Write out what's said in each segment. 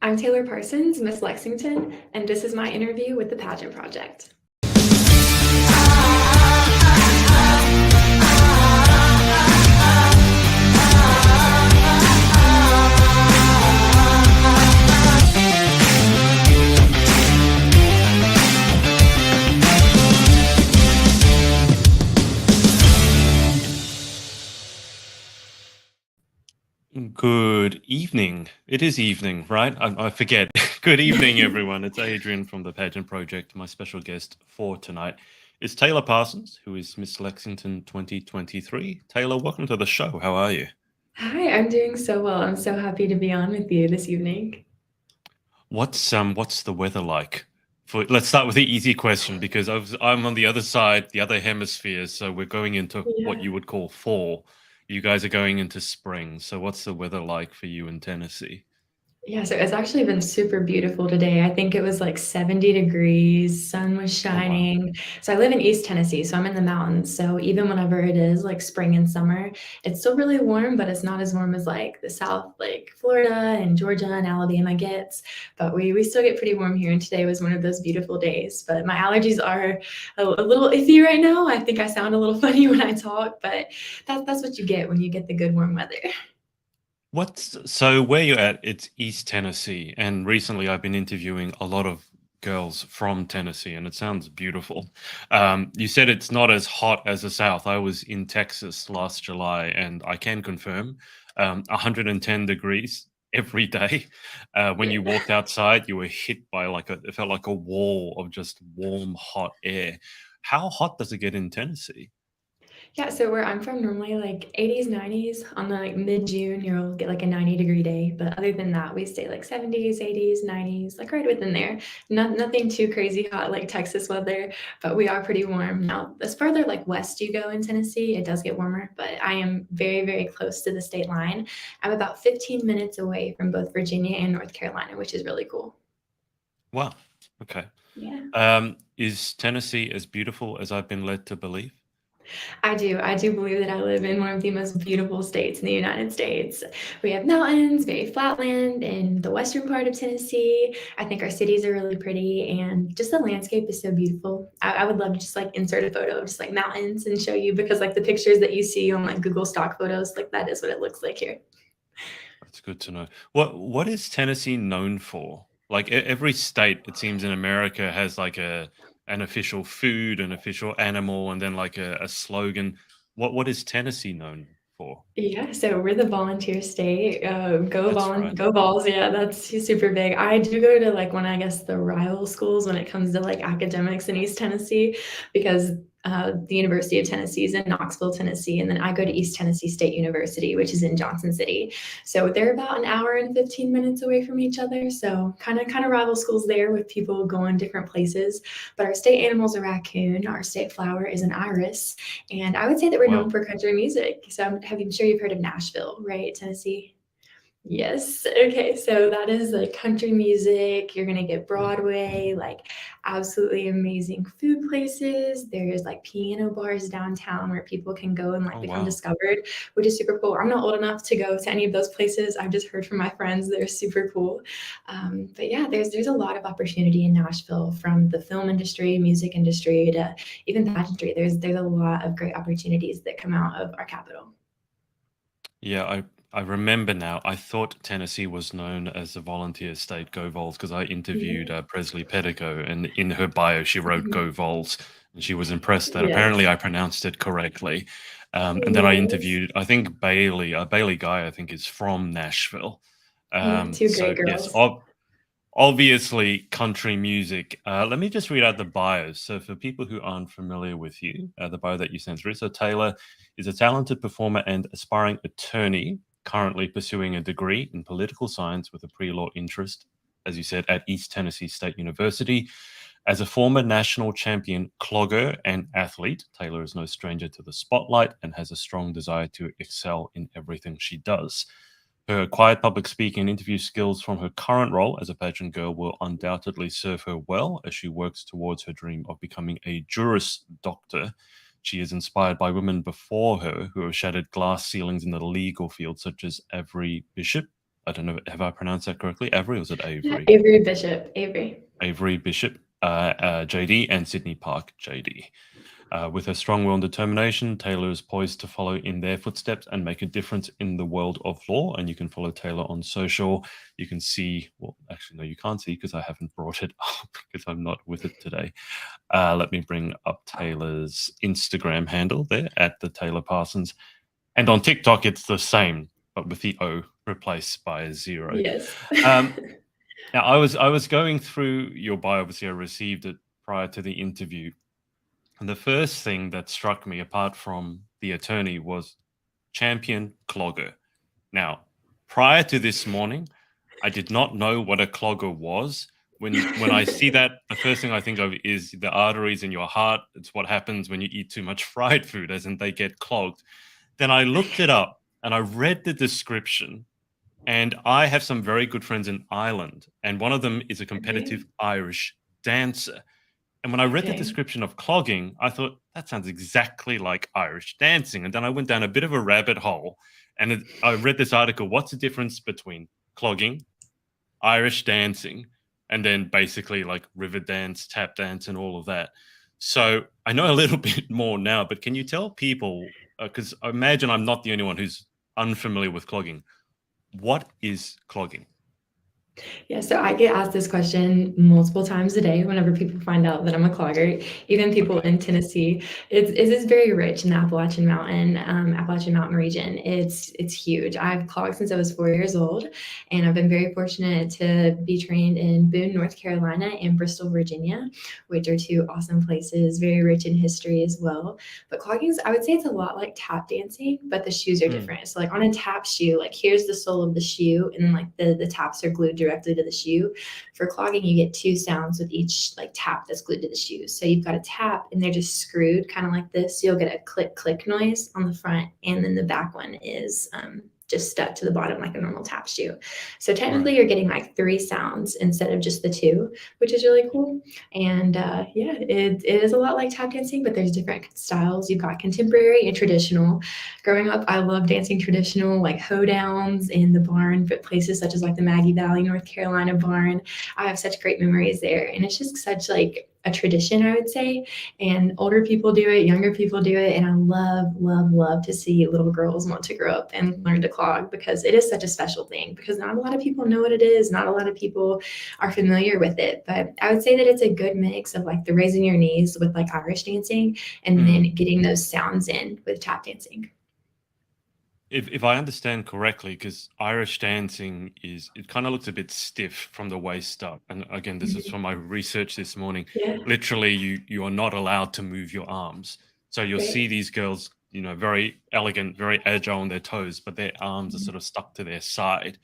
I'm Taylor Parsons, Miss Lexington, and this is my interview with the Pageant Project. Good evening. It is evening, right? I forget. Good evening, everyone. It's Adrian from the Pageant Project. My special guest for tonight is Taylor Parsons, who is Miss Lexington 2023. Taylor, welcome to the show. How are you? Hi, I'm doing so well. I'm so happy to be on with you this evening. What's the weather like? Let's start with the easy question because I'm on the other side, the other hemisphere. So we're going into what Yeah. you would call fall. You guys are going into spring. So what's the weather like for you in Tennessee? Yeah, so it's actually been super beautiful today. I think it was like 70 degrees, sun was Oh, wow. shining. So I live in East Tennessee, so I'm in the mountains. So even whenever it is like spring and summer, it's still really warm, but it's not as warm as like the South, like Florida and Georgia and Alabama gets. But we still get pretty warm here, and today was one of those beautiful days. But my allergies are a little iffy right now. I think I sound a little funny when I talk, but that's what you get when you get the good warm weather. So where you're at, it's East Tennessee, and recently I've been interviewing a lot of girls from Tennessee, and it sounds beautiful. You said it's not as hot as the South. I was in Texas last July, and I can confirm 110 degrees every day. When Yeah. you walked outside, you were hit by it felt like a wall of just warm, hot air. How hot does it get in Tennessee? Yeah, so where I'm from, normally like 80s, 90s on the like mid-June, you'll get like a 90-degree day. But other than that, we stay like 70s, 80s, 90s, like right within there. Nothing too crazy hot like Texas weather, but we are pretty warm. Now, as further like west you go in Tennessee, it does get warmer, but I am very, very close to the state line. I'm about 15 minutes away from both Virginia and North Carolina, which is really cool. Wow. Okay. Yeah. Is Tennessee as beautiful as I've been led to believe? I do. I do believe that I live in one of the most beautiful states in the United States. We have mountains, very flat land in the western part of Tennessee. I think our cities are really pretty and just the landscape is so beautiful. I would love to just like insert a photo of just like mountains and show you because like the pictures that you see on like Google stock photos, like that is what it looks like here. That's good to know. What is Tennessee known for? Like every state, it seems in America has like an official food, an official animal, and then like a slogan. What is Tennessee known for? Yeah, so we're the volunteer state. That's right. Go Vols. Yeah, that's super big. I do go to like one, I guess, the rival schools when it comes to like academics in East Tennessee, because the University of Tennessee is in Knoxville, Tennessee, and then I go to East Tennessee State University, which is in Johnson City. So they're about an hour and 15 minutes away from each other. So kind of rival schools there with people going different places. But our state animal is a raccoon. Our state flower is an iris. And I would say that we're known Wow. for country music. So I'm sure you've heard of Nashville, right? Tennessee. Yes. Okay. So that is like country music. You're going to get Broadway, like absolutely amazing food places. There's like piano bars downtown where people can go and like Oh, become wow. discovered, which is super cool. I'm not old enough to go to any of those places. I've just heard from my friends. They're super cool. But yeah, there's a lot of opportunity in Nashville from the film industry, music industry to even pageantry. There's a lot of great opportunities that come out of our capital. Yeah, I remember now. I thought Tennessee was known as a volunteer state, Go Vols, because I interviewed Yeah. Presley Petticoat, and in her bio she wrote Mhm. Go Vols, and she was impressed that apparently Yes. I pronounced it correctly. And then I Yes. interviewed, I think Bailey Guy, I think is from Nashville. Yeah, two So great yes, girls. obviously country music. Let me just read out the bios. So for people who aren't familiar with you, the bio that you sent through. So Taylor is a talented performer and aspiring attorney, currently pursuing a degree in political science with a pre-law interest, as you said, at East Tennessee State University. As a former national champion clogger and athlete, Taylor is no stranger to the spotlight and has a strong desire to excel in everything she does. Her acquired public speaking and interview skills from her current role as a pageant girl will undoubtedly serve her well as she works towards her dream of becoming a Juris Doctor. She is inspired by women before her who have shattered glass ceilings in the legal field, such as Avrie Bishop, I don't know, have I pronounced that correctly? Avrie, or was it Yeah, Avrie? Avrie Bishop, Avrie. Avrie Bishop, JD, and Sydney Park, JD. With her strong will and determination, Taylor is poised to follow in their footsteps and make a difference in the world of law. And you can follow Taylor on social. You can see, well, actually, no, you can't see because I haven't brought it up because I'm not with it today. Let me bring up Taylor's Instagram handle there at the Taylor Parsons. And on TikTok, it's the same, but with the O replaced by a 0. Yes. Now, I was going through your bio. Obviously, I received it prior to the interview. And the first thing that struck me, apart from the attorney, was champion clogger. Now, prior to this morning, I did not know what a clogger was. When I see that, the first thing I think of is the arteries in your heart. It's what happens when you eat too much fried food, as in they get clogged. Then I looked it up and I read the description. And I have some very good friends in Ireland, and one of them is a competitive Irish dancer. And when I read the description of clogging, I thought, that sounds exactly like Irish dancing. And then I went down a bit of a rabbit hole and I read this article. What's the difference between clogging, Irish dancing, and then basically like river dance, tap dance, and all of that? So I know a little bit more now, but can you tell people, because I imagine I'm not the only one who's unfamiliar with clogging, what is clogging? Yeah, so I get asked this question multiple times a day whenever people find out that I'm a clogger, even people in Tennessee. It's very rich in the Appalachian Mountain region. It's huge. I've clogged since I was 4 years old, and I've been very fortunate to be trained in Boone, North Carolina, and Bristol, Virginia, which are two awesome places, very rich in history as well. But clogging, I would say it's a lot like tap dancing, but the shoes are different. So like on a tap shoe, like here's the sole of the shoe, and then like the taps are glued directly to the shoe. For clogging, you get two sounds with each like tap that's glued to the shoe. So you've got a tap and they're just screwed kind of like this. So you'll get a click click noise on the front, and then the back one is just stuck to the bottom like a normal tap shoe. So technically you're getting like three sounds instead of just the two, which is really cool. And yeah, it is a lot like tap dancing, but there's different styles. You've got contemporary and traditional. Growing up, I love dancing traditional, like hoedowns in the barn, but places such as like the Maggie Valley, North Carolina barn. I have such great memories there. And it's just such like a tradition, I would say. And older people do it, younger people do it. And I love to see little girls want to grow up and learn to clog, because it is such a special thing, because not a lot of people know what it is. Not a lot of people are familiar with it. But I would say that it's a good mix of like the raising your knees with like Irish dancing, and then getting those sounds in with tap dancing. If I understand correctly, because Irish dancing it kind of looks a bit stiff from the waist up. And again, this is from my research this morning. Yeah. Literally, you are not allowed to move your arms. So you'll see these girls, very elegant, very agile on their toes, but their arms are sort of stuck to their side.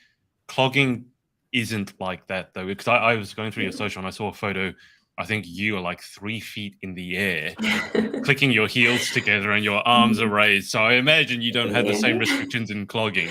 Clogging isn't like that, though, because I was going through your social and I saw a photo. I think you are like 3 feet in the air, clicking your heels together and your arms are raised. So I imagine you don't have the same restrictions in clogging.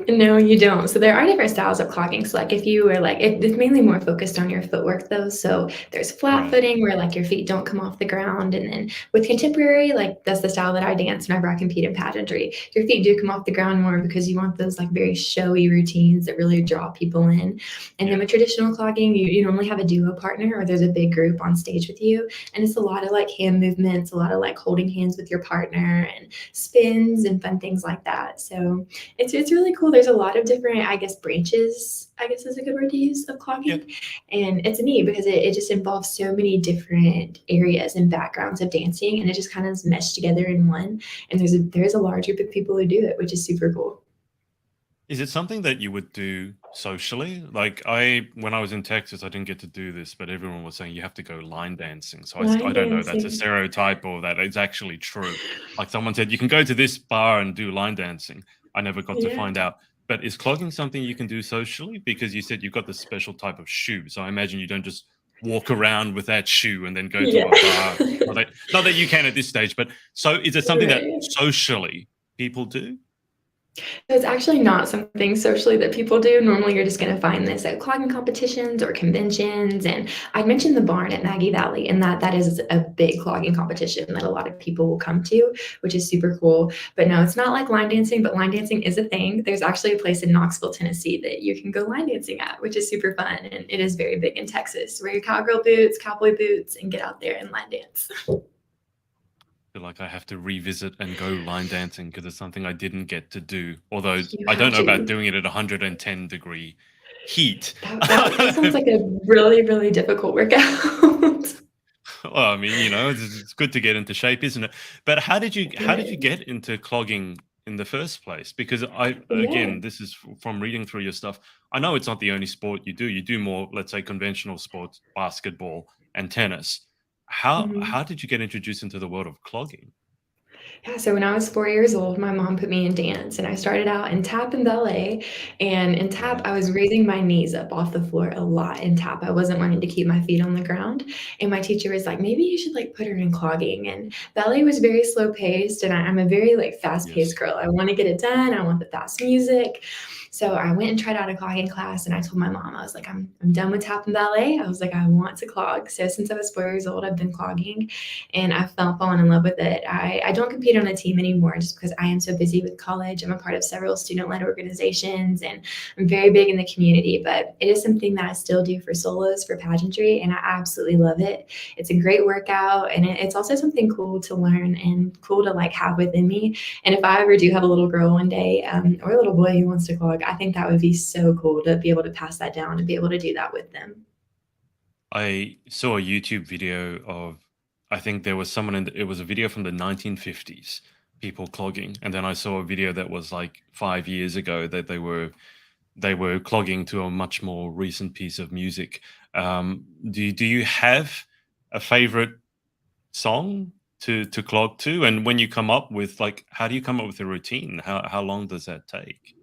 No, you don't. So there are different styles of clogging. So like if you were like, it's mainly more focused on your footwork though. So there's flat footing where like your feet don't come off the ground. And then with contemporary, like that's the style that I dance whenever I compete in pageantry. Your feet do come off the ground more because you want those like very showy routines that really draw people in. And then with traditional clogging, you normally have a duo partner, or there's a big group on stage with you. And it's a lot of like hand movements, a lot of like holding hands with your partner and spins and fun things like that. So it's really cool. There's a lot of different, I guess, branches, I guess is a good word to use, of clogging. And it's neat because it just involves so many different areas and backgrounds of dancing, and it just kind of is meshed together in one. And there's a large group of people who do it, which is super cool. Is it something that you would do socially? Like when I was in Texas, I didn't get to do this, but everyone was saying you have to go line dancing. So I don't know if that's a stereotype or that it's actually true. Like someone said, you can go to this bar and do line dancing. I never got to find out. But is clogging something you can do socially? Because you said you've got this special type of shoe. So I imagine you don't just walk around with that shoe and then go to a bar. Not that you can at this stage, but so is it something that socially people do? So it's actually not something socially that people do. Normally, you're just going to find this at clogging competitions or conventions. And I mentioned the barn at Maggie Valley, and that is a big clogging competition that a lot of people will come to, which is super cool. But no, it's not like line dancing, but line dancing is a thing. There's actually a place in Knoxville, Tennessee that you can go line dancing at, which is super fun. And it is very big in Texas. Wear your cowgirl boots, cowboy boots, and get out there and line dance. Feel like I have to revisit and go line dancing because it's something I didn't get to do. Although You I don't have know about to. doing it at 110-degree heat. That sounds like a really, really difficult workout. Well, I mean, it's good to get into shape, isn't it? But how did you It get into clogging in the first place? Because Yeah. again, this is from reading through your stuff. I know it's not the only sport you do. You do more, let's say, conventional sports, basketball and tennis. How Mhm. did you get introduced into the world of clogging? Yeah, so when I was 4 years old, my mom put me in dance, and I started out in tap and ballet. And in tap, I Yes. was raising my knees up off the floor a lot in tap. I wasn't wanting to keep my feet on the ground. And my teacher was like, maybe you should like put her in clogging. And ballet was very slow paced, and I'm a very like fast paced Yes. girl. I want to get it done. I want the fast music. So I went and tried out a clogging class, and I told my mom, I was like, I'm done with tap and ballet. I was like, I want to clog. So since I was 4 years old, I've been clogging, and I've fallen in love with it. I don't compete on a team anymore just because I am so busy with college. I'm a part of several student-led organizations, and I'm very big in the community, but it is something that I still do for solos, for pageantry, and I absolutely love it. It's a great workout, and it's also something cool to learn and cool to like have within me. And if I ever do have a little girl one day, or a little boy who wants to clog, I think that would be so cool to be able to pass that down and be able to do that with them. I saw a YouTube video of, I think there was someone it was a video from the 1950s, people clogging, and then I saw a video that was like 5 years ago that they were clogging to a much more recent piece of music. Do you have a favorite song to clog to? And when you come up with like, how do you come up with a routine? How long does that take?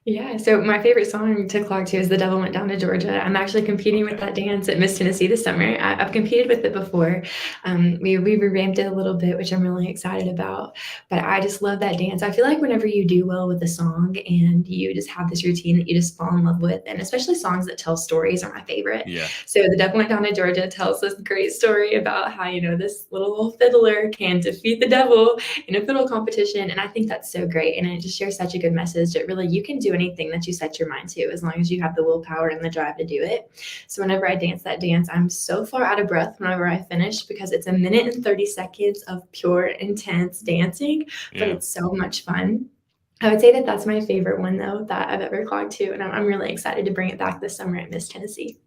Yeah, so my favorite song to clog to is "The Devil Went Down to Georgia." I'm actually competing with Okay. that dance at Miss Tennessee this summer. I've competed with it before. We revamped it a little bit, which I'm really excited about. But I just love that dance. I feel like whenever you do well with a song and you just have this routine that you just fall in love with, and especially songs that tell stories are my favorite. Yeah. So "The Devil Went Down to Georgia" tells this great story about how this little fiddler can defeat the devil in a fiddle competition. And I think that's so great. And it just shares such a good message that really you can do anything that you set your mind to as long as you have the willpower and the drive to do it. So whenever I dance that dance, I'm so far out of breath whenever I finish because it's a minute and 30 seconds of pure, intense dancing, but Yeah. it's so much fun. I would say that that's my favorite one, though, that I've ever clogged to. And I'm really excited to bring it back this summer at Miss Tennessee.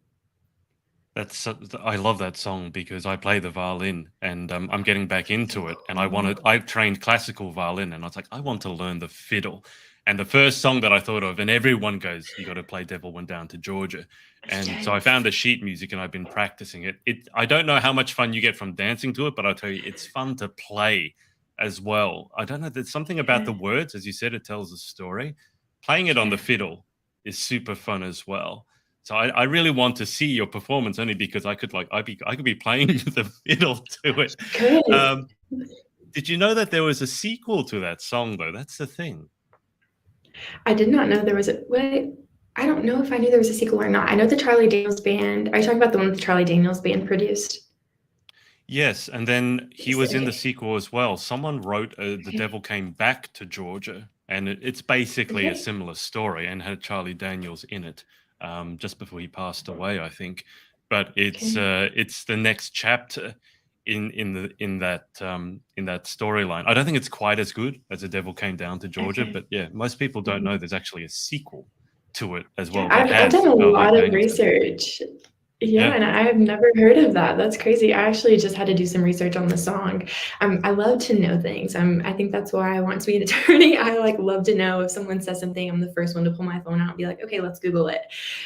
I love that song because I play the violin and I'm getting back into it. And I've trained classical violin and I was like, I want to learn the fiddle. And the first song that I thought of, and everyone goes, you got to play Devil Went Down to Georgia. And so I found Yes. the sheet music and I've been practicing it. I don't know how much fun you get from dancing to it, but I'll tell you, it's fun to play as well. I don't know. There's something about Yeah. the words, as you said, it tells a story. Playing it on the Yeah. fiddle is super fun as well. So I really want to see your performance only because I could be playing the fiddle to it. Good. Um, did you know that there was a sequel to that song though? That's the thing. I did not know there was a wait. I don't know if I knew there was a sequel or not. I know the Charlie Daniels Band. Are you talking about the one that the Charlie Daniels Band produced? Yes, and then he Yes, was in the okay. sequel as well. Someone wrote "The Okay. Devil Came Back to Georgia," and it's basically a Okay. similar story and had Charlie Daniels in it just before he passed away, I think. But Okay. it's the next chapter in that storyline. I don't think it's quite as good as "The Devil Came Down to Georgia," Okay. but yeah, most people don't know Mhm. there's actually a sequel to it as Yeah, well that I've done has a Charlie lot of Daniels in it. research. Yeah, Yeah. and I have never heard of that. That's crazy. I actually just had to do some research on the song. I love to know things. I think that's why I want to be an attorney. I like love to know if someone says something, I'm the first one to pull my phone out and be like, okay, let's Google it.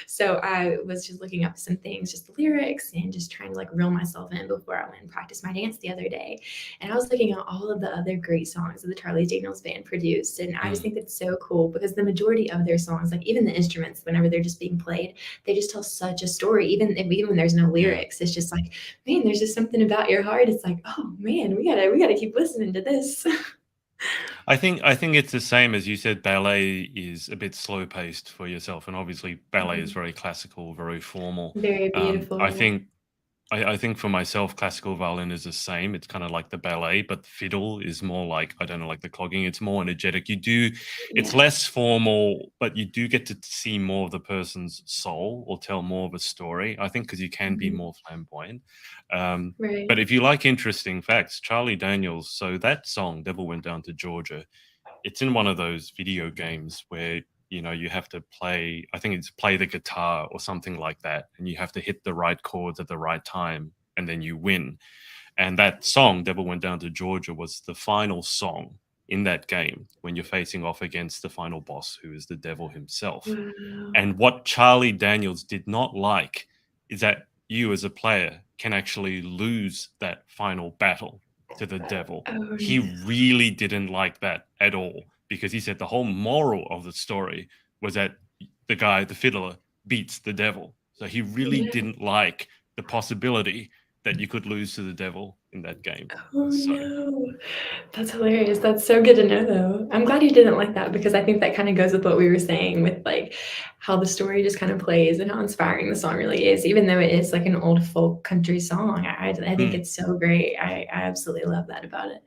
So I was just looking up some things, just the lyrics, and just trying to like reel myself in before I went and practiced my dance the other day. And I was looking at all of the other great songs that the Charlie Daniels Band produced, and I just Mm, think that's so cool because the majority of their songs, like even the instruments, whenever they're just being played, they just tell such a story. Even when there's no yeah. lyrics, it's just like, man, there's just something about your heart. It's like, oh man, we gotta keep listening to this. I think it's the same as you said. Ballet is a bit slow paced for yourself, and obviously ballet is Mhm. very classical, very formal. Very I beautiful. think I think for myself, classical violin is the same. It's kind of like the ballet, but fiddle is more like, I don't know, like the clogging. It's more energetic. It's Yeah. less formal, but you do get to see more of the person's soul or tell more of a story. I think because you can be Mhm. more flamboyant. Um, Right. but if you like interesting facts, Charlie Daniels, so that song, Devil Went Down to Georgia, it's in one of those video games where you have to play, I think it's play the guitar or something like that, and you have to hit the right chords at the right time and then you win. And that song, Devil Went Down to Georgia, was the final song in that game when you're facing off against the final boss, who is the devil himself. Wow. And what Charlie Daniels did not like is that you as a player can actually lose that final battle to the devil. Oh, He no. really didn't like that at all, because he said the whole moral of the story was that the guy, the fiddler, beats the devil. So he really Yeah. didn't like the possibility that you could lose to the devil in that game. Oh, So no. That's hilarious. That's so good to know, though. I'm glad you didn't like that because I think that kind of goes with what we were saying with like how the story just kind of plays and how inspiring the song really is, even though it is like an old folk country song. I think hmm. it's so great. I absolutely love that about it.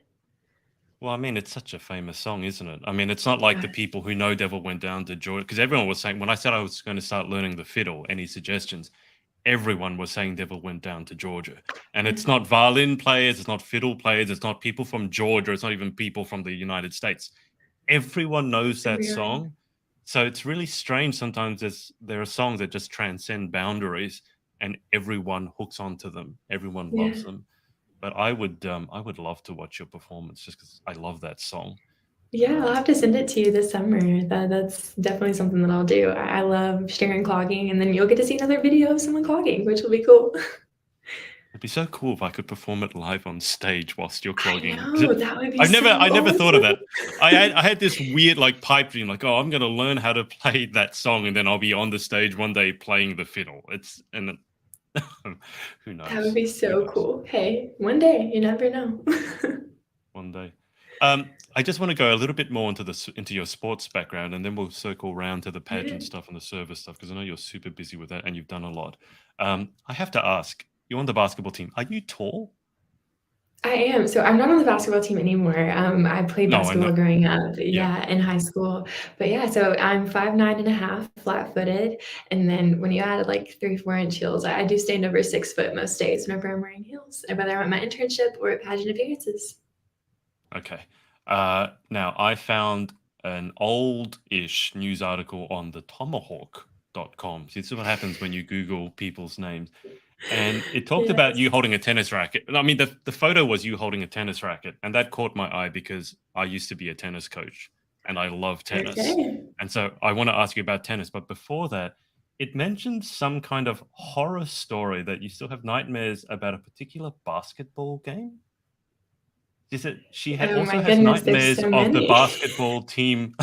Well, I mean, it's such a famous song, isn't it? I mean, it's not like the Yeah. people who know Devil Went Down to Georgia, because everyone was saying, when I said I was going to start learning the fiddle, any suggestions, everyone was saying Devil Went Down to Georgia. And Yeah. it's not violin players, it's not fiddle players, it's not people from Georgia, it's not even people from the United States. Everyone knows So that weird. song. So it's really strange sometimes. There are songs that just transcend boundaries and everyone hooks onto them, everyone Yeah. loves them. But I would love to watch your performance just because I love that song. Yeah, I'll Um, have to send it to you this summer. That's definitely something that I'll do. I love sharing clogging, and then you'll get to see another video of someone clogging, which will be cool. it'd be so cool if I could perform it live on stage whilst you're I clogging. 'Cause know, that would be I've so never I never thought of awesome. that. I had this weird like pipe dream, like, oh, I'm gonna learn how to play that song, and then I'll be on the stage one day playing the fiddle. Who That would knows? be Who so knows? cool. Hey, one day, you never know. One day. I just want to go a little bit more into your sports background, and then we'll circle around to the Yeah, pageant stuff and the service stuff, because I know you're super busy with that and you've done a lot. I have to ask, you're on the basketball team. Are you tall? I am. So I'm not on the basketball team anymore. I played No, I know. basketball growing up, Yeah. yeah, in high school. But yeah, so I'm 5'9" and a half, flat-footed, and then when you add like 3, 4-inch heels, I do stand over 6 foot most days whenever I'm wearing heels, and whether I'm at my internship or at pageant appearances. Okay. Now, I found an old-ish news article on the tomahawk.com. See, this is what happens when you Google people's names. And it talked about you Yes. holding a tennis racket. I mean, the photo was you holding a tennis racket, and that caught my eye because I used to be a tennis coach and I love tennis. Okay. And so I want to ask you about tennis. But before that, it mentioned some kind of horror story that you still have nightmares about a particular basketball game. Is it she Oh also my has goodness, there's nightmares so of the many. basketball team.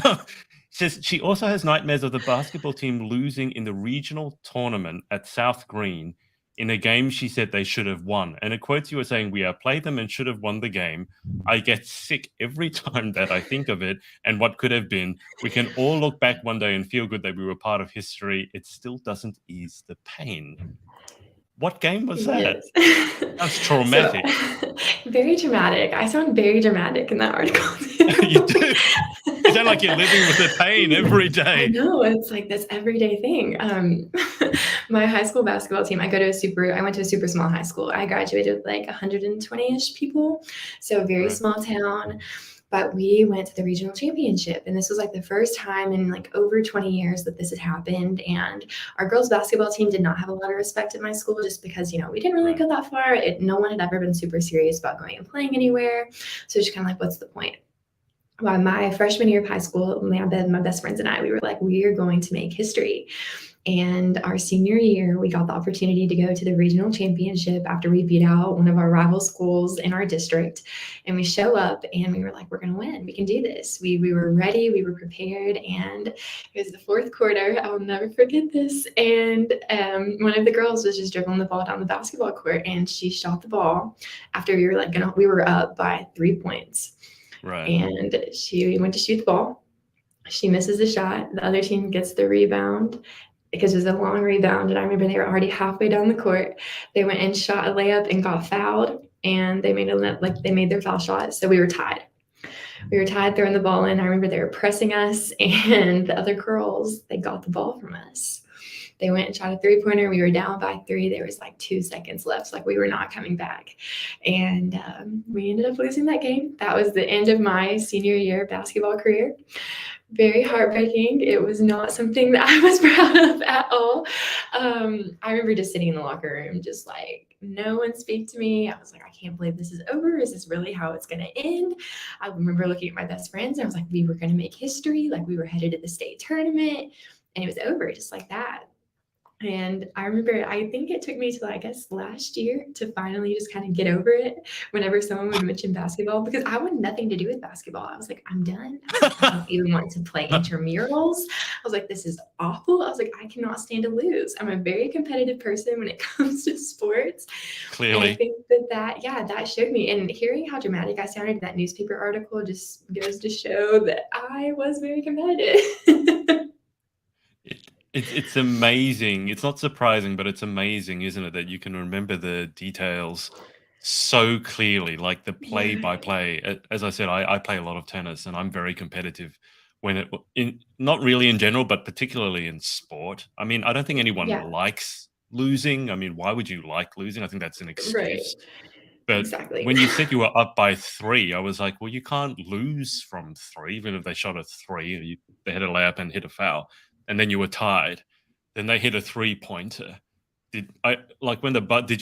Says she also has nightmares of the basketball team losing in the regional tournament at South Green in a game she said they should have won. And it quotes you as saying, "We have played them and should have won the game. I get sick every time that I think of it and what could have been. We can all look back one day and feel good that we were part of history. It still doesn't ease the pain." What game was that? Yes. That's So, traumatic. very dramatic. I sound very dramatic in that article You too. do. You sound like you're living with the pain every I day. know, it's like this everyday thing. My high school basketball team, I went to a super small high school. I graduated with like 120-ish people, so a very Right. small town. But we went to the regional championship, and this was like the first time in like over 20 years that this had happened. And our girls basketball team did not have a lot of respect at my school just because, we didn't really Right. go that far. No one had ever been super serious about going and playing anywhere. So it's kind of like, what's the point? Well, my freshman year of high school, my best friends and I, we were like, we are going to make history. And our senior year, we got the opportunity to go to the regional championship after we beat out one of our rival schools in our district. And we show up and we were like, we're going to win. We can do this. We were ready. We were prepared. And it was the fourth quarter. I will never forget this. And one of the girls was just dribbling the ball down the basketball court and she shot the ball after we were up by 3 points. Right. and she went to shoot the ball. She misses the shot. The other team gets the rebound because it was a long rebound. And I remember they were already halfway down the court. They went and shot a layup and got fouled. And they made their foul shot. So we were tied. We were tied throwing the ball in. I remember they were pressing us, and the other girls, they got the ball from us. They went and shot a 3-pointer. We were down by 3. There was like 2 seconds left. Like we were not coming back. And we ended up losing that game. That was the end of my senior year basketball career. Very heartbreaking. It was not something that I was proud of at all. I remember just sitting in the locker room, just like, no one speak to me. I was like, I can't believe this is over. Is this really how it's going to end? I remember looking at my best friends and I was like, we were going to make history. Like we were headed to the state tournament and it was over just like that. And I remember, I think it took me till, I guess, last year to finally just kind of get over it whenever someone would mention basketball, because I wanted nothing to do with basketball. I was like, I'm done. I was like, I don't even want to play intramurals. I was like, this is awful. I was like, I cannot stand to lose. I'm a very competitive person when it comes to sports. Clearly. And I think that showed me. And hearing how dramatic I sounded in that newspaper article just goes to show that I was very competitive. It's amazing. It's not surprising, but it's amazing, isn't it, that you can remember the details so clearly, like the play by play. As I said, I play a lot of tennis, and I'm very competitive not really in general, but particularly in sport. I mean, I don't think anyone likes losing. I mean, why would you like losing? I think that's an excuse. Right. But exactly. when you said you were up by 3, I was like, well, you can't lose from 3, even if they shot a 3, they had a layup and hit a foul. And then you were tied. Then they hit a 3-pointer. Did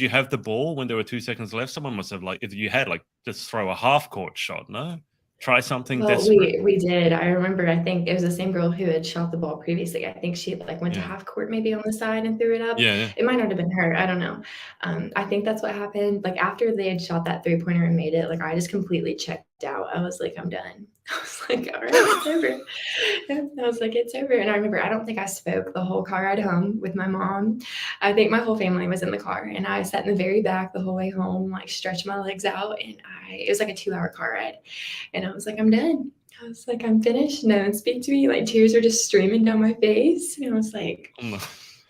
you have the ball when there were 2 seconds left? Someone must have, like, if you had, like, just throw a half-court shot, no? Try something desperate. We did. I remember, I think it was the same girl who had shot the ball previously. I think she went to half court maybe on the side and threw it up. Yeah. It might not have been her. I don't know. I think that's what happened. Like after they had shot that 3-pointer and made it, like I just completely checked out. I was like, I'm done. I was like, all right, it's over. I was like, it's over. And I remember, I don't think I spoke the whole car ride home with my mom. I think my whole family was in the car, and I sat in the very back the whole way home, like stretched my legs out, and it was like a 2-hour car ride. And I was like, I'm done. I was like, I'm finished. No one speak to me. Like tears are just streaming down my face. And I was like,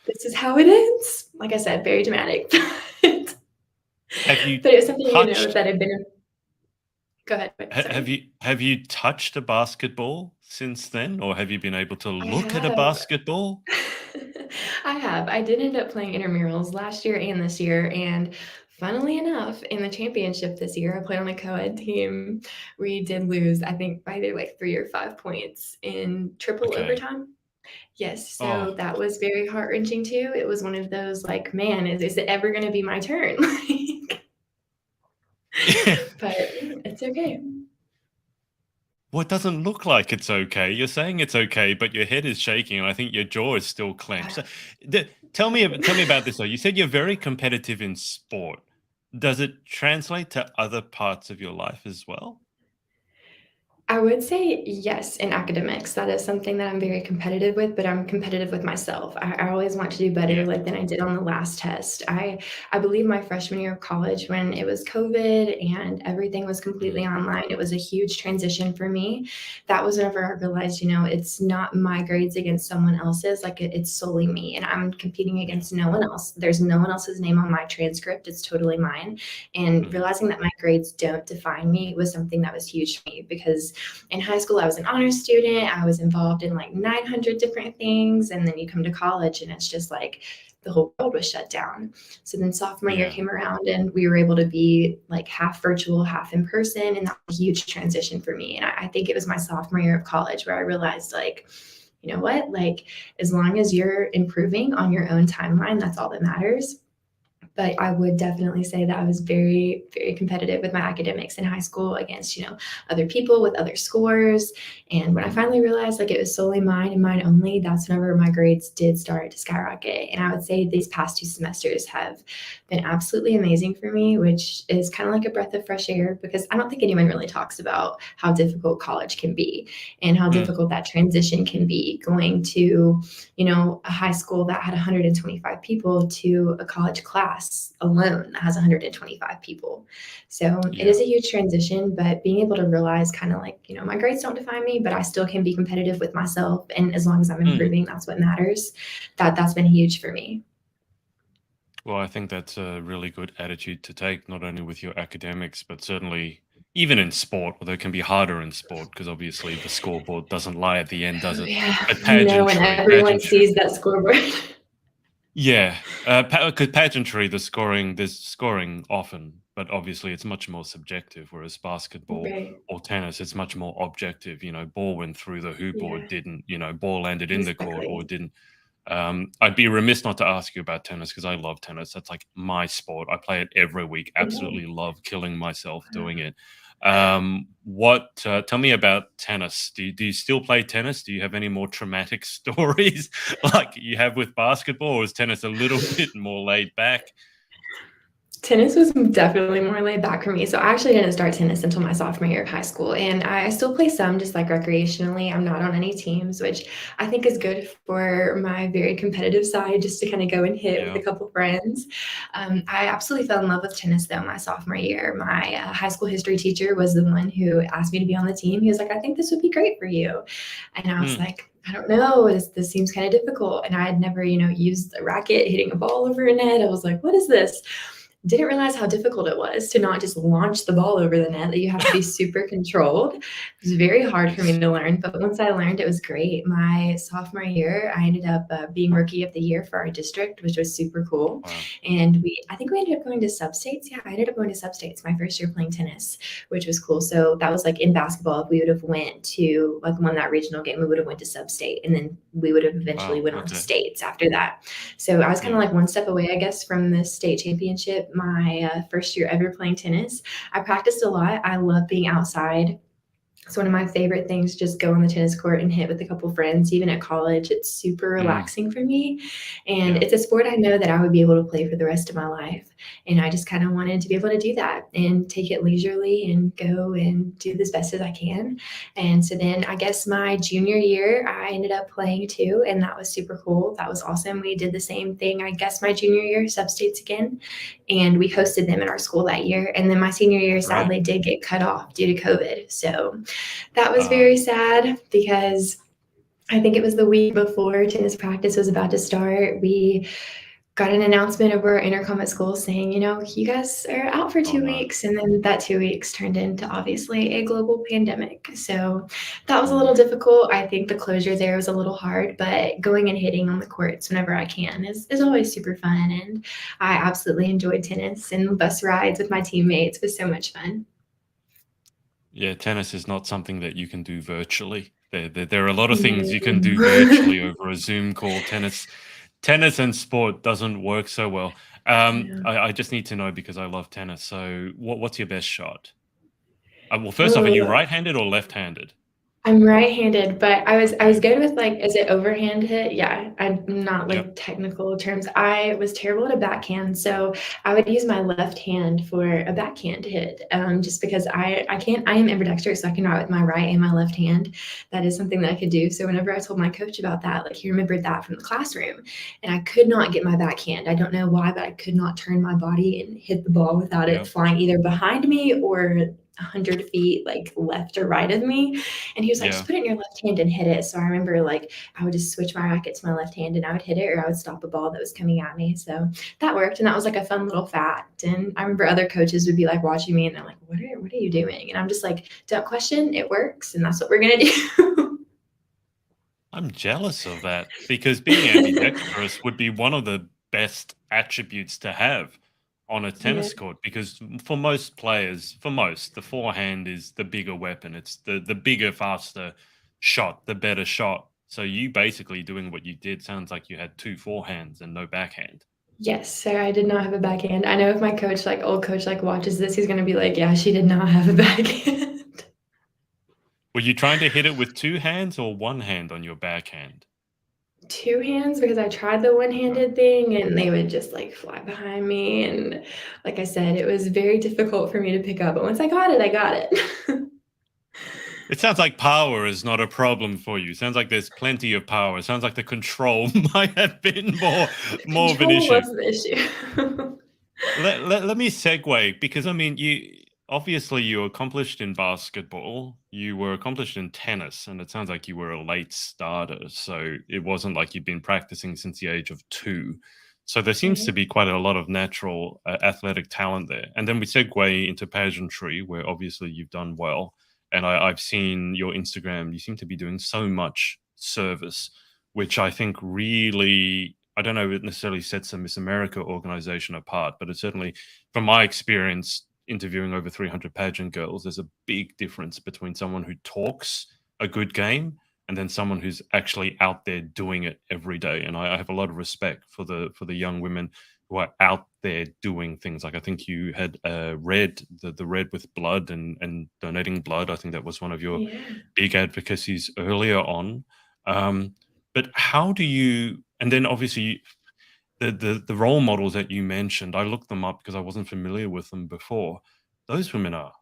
this is how it ends. Like I said, very dramatic. But it was something, that had been. Go ahead. Have you touched a basketball since then, or have you been able to look at a basketball? I have. I did end up playing intramurals last year and this year, and funnily enough, in the championship this year, I played on a co-ed team. We did lose, I think, by either like 3 or 5 points in triple overtime. Yes, so that was very heart-wrenching too. It was one of those like, man, is it ever going to be my turn? But it's okay. Well, it doesn't look like it's okay. You're saying it's okay, but your head is shaking, and I think your jaw is still clenched. So, tell me about this, though. You said you're very competitive in sport. Does it translate to other parts of your life as well? I would say yes in academics. That is something that I'm very competitive with, but I'm competitive with myself. I always want to do better than I did on the last test. I believe my freshman year of college, when it was COVID and everything was completely online, it was a huge transition for me. That was whenever I realized, it's not my grades against someone else's, like it's solely me, and I'm competing against no one else. There's no one else's name on my transcript. It's totally mine. And realizing that my grades don't define me was something that was huge for me, because in high school, I was an honors student. I was involved in like 900 different things. And then you come to college and it's just like the whole world was shut down. So then sophomore year came around and we were able to be like half virtual, half in person. And that was a huge transition for me. And I think it was my sophomore year of college where I realized, like, you know what, like as long as you're improving on your own timeline, that's all that matters. But I would definitely say that I was very, very competitive with my academics in high school against, other people with other scores. And when I finally realized like it was solely mine and mine only, that's whenever my grades did start to skyrocket. And I would say these past 2 semesters have been absolutely amazing for me, which is kind of like a breath of fresh air, because I don't think anyone really talks about how difficult college can be and how difficult that transition can be, going to, a high school that had 125 people to a college class class alone that has 125 people. So it Yeah. is a huge transition, but being able to realize kind of like, my grades don't define me, but I still can be competitive with myself. And as long as I'm Mm. improving, that's what matters. That's been huge for me. Well, I think that's a really good attitude to take, not only with your academics, but certainly even in sport, although it can be harder in sport because obviously the scoreboard doesn't lie at the end, does Oh, it? yeah. But No, and everyone pageantry, sees that scoreboard. yeah, because pageantry, there's scoring often, but obviously it's much more subjective. Whereas basketball Right. or tennis, it's much more objective. Ball went through the hoop or Yeah, didn't. Ball landed in the court or exactly. didn't. I'd be remiss not to ask you about tennis because I love tennis. That's like my sport. I play it every week. Okay. Absolutely love killing myself Wow. doing it. Tell me about tennis. Do you still play tennis? Do you have any more traumatic stories like you have with basketball, or is tennis a little bit more laid back? Tennis was definitely more laid back for me. So I actually didn't start tennis until my sophomore year of high school. And I still play some just like recreationally. I'm not on any teams, which I think is good for my very competitive side, just to kind of go and hit with Yeah. a couple friends. I absolutely fell in love with tennis though my sophomore year. My high school history teacher was the one who asked me to be on the team. He was like, I think this would be great for you. And I was Mm. like, I don't know, this seems kind of difficult. And I had never, used a racket hitting a ball over a net. I was like, what is this? Didn't realize how difficult it was to not just launch the ball over the net, that you have to be super controlled. It was very hard for me Yes. to learn, but once I learned, it was great. My sophomore year, I ended up being rookie of the year for our district, which was super cool. Wow. And I think we ended up going to sub-states. Yeah, I ended up going to sub-states my first year playing tennis, which was cool. So that was like in basketball, if we would have went to like won that regional game, we would have went to sub-state, and then we would have eventually Wow. went on to Okay. states after that. So I was kind of Yeah. like one step away, I guess, from the state championship my first year ever playing tennis. I practiced a lot. I love being outside. It's one of my favorite things, just go on the tennis court and hit with a couple friends. Even at college, it's super Mm. relaxing for me. And Yeah. it's a sport I know that I would be able to play for the rest of my life. And I just kind of wanted to be able to do that and take it leisurely and go and do as best as I can. And so then I guess my junior year, I ended up playing too. And that was super cool. That was awesome. We did the same thing, I guess, my junior year, sub-states again. And we hosted them in our school that year. And then my senior year Right. sadly did get cut off due to COVID. So that was Um, very sad because I think it was the week before tennis practice was about to start. We got an announcement over our intercom at school saying, you guys are out for oh two no. weeks. And then that 2 weeks turned into obviously a global pandemic. So that was a little Mm. difficult. I think the closure there was a little hard, but going and hitting on the courts whenever I can is always super fun. And I absolutely enjoyed tennis, and bus rides with my teammates was so much fun. Yeah, tennis is not something that you can do virtually. There are a lot of things you can do virtually No. over a Zoom call. Tennis and sport doesn't work so well. Yeah. I just need to know because I love tennis. So, what's your best shot? Well, first off, are you Oh, right-handed or left-handed? I'm right-handed, but I was Okay. good with like, is it overhand hit? Yeah, I'm not Yep. like technical terms. I was terrible at a backhand, so I would use my left hand for a backhand hit, just because I can't. I am ambidextrous, so I can write with my right and my left hand. That is something that I could do. So whenever I told my coach about that, like he remembered that from the classroom, and I could not get my backhand. I don't know why, but I could not turn my body and hit the ball without it Yep. flying either behind me or 100 feet like left or right of me. And he was like, just Yeah. put it in your left hand and hit it. So I remember like I would just switch my racket to my left hand and I would hit it, or I would stop a ball that was coming at me. So that worked. And that was like a fun little fact. And I remember other coaches would be like watching me and they're like, what are you doing? And I'm just like, don't question, it works. And that's what we're gonna do. I'm jealous of that because being ambidextrous would be one of the best attributes to have on a Yeah. tennis court because for most players, the forehand is the bigger weapon. It's the bigger, faster shot, the better shot. So you basically doing what you did sounds like you had two forehands and no backhand. Yes, so I did not have a backhand. I know if my coach, like old coach, like watches this, he's gonna be like, yeah, she did not have a backhand. Were you trying to hit it with two hands or one hand on your backhand? Two hands, because I tried the Uh, one-handed thing and they would just like fly behind me. And like I said, it was very difficult for me to pick up. But once I got it, I got it. It sounds like power is not a problem for you. Sounds like there's plenty of power. Sounds like the control might have been more of an Control issue. was the issue. let me segue, because I mean, you accomplished in basketball, you were accomplished in tennis, and it sounds like you were a late starter. So it wasn't like you'd been practicing since the age of 2. So there seems to Right. be quite a lot of natural athletic talent there. And then we segue into pageantry, where obviously you've done well. And I've seen your Instagram. You seem to be doing so much service, which I think really, I don't know if it necessarily sets the Miss America organization apart, but it certainly, from my experience interviewing over 300 pageant girls, there's a big difference between someone who talks a good game and then someone who's actually out there doing it every day. And I have a lot of respect for the young women who are out there doing things. Like, I think you had red, the red with blood and donating blood. I think that was one of your Yeah. big advocacies earlier on. But how do you, and then obviously the role models that you mentioned, I looked them up because I wasn't familiar with them before. Those women are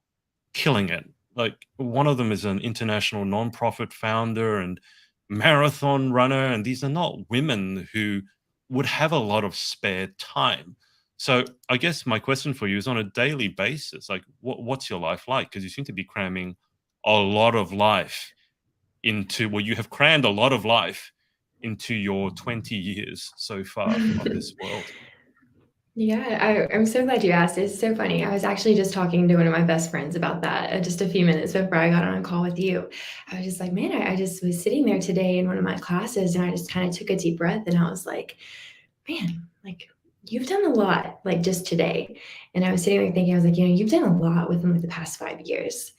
killing it. Like, one of them is an international nonprofit founder and marathon runner, and these are not women who would have a lot of spare time. So I guess my question for you is, on a daily basis, like, what's your life like? Because you seem to be cramming a lot of life into, well, you have crammed a lot of life into your 20 years so far on this world. Yeah, I'm so glad you asked. It's so funny. I was actually just talking to one of my best friends about that just a few minutes before I got on a call with you. I was just like, man, I just was sitting there today in one of my classes and I just kind of took a deep breath and I was like, man, like you've done a lot, like just today. And I was sitting there thinking, I was like, you've done a lot within like the past 5 years.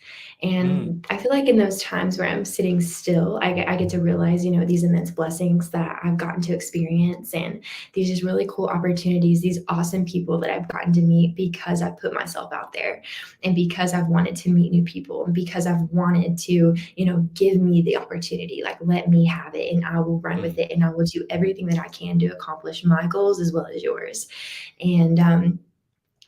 Mm, And I feel like in those times where I'm sitting still, I get to realize, these immense blessings that I've gotten to experience and these just really cool opportunities, these awesome people that I've gotten to meet because I've put myself out there and because I've wanted to meet new people and because I've wanted to, give me the opportunity, like let me have it and I will run with mm, it and I will do everything that I can to accomplish my goals as well as yours. And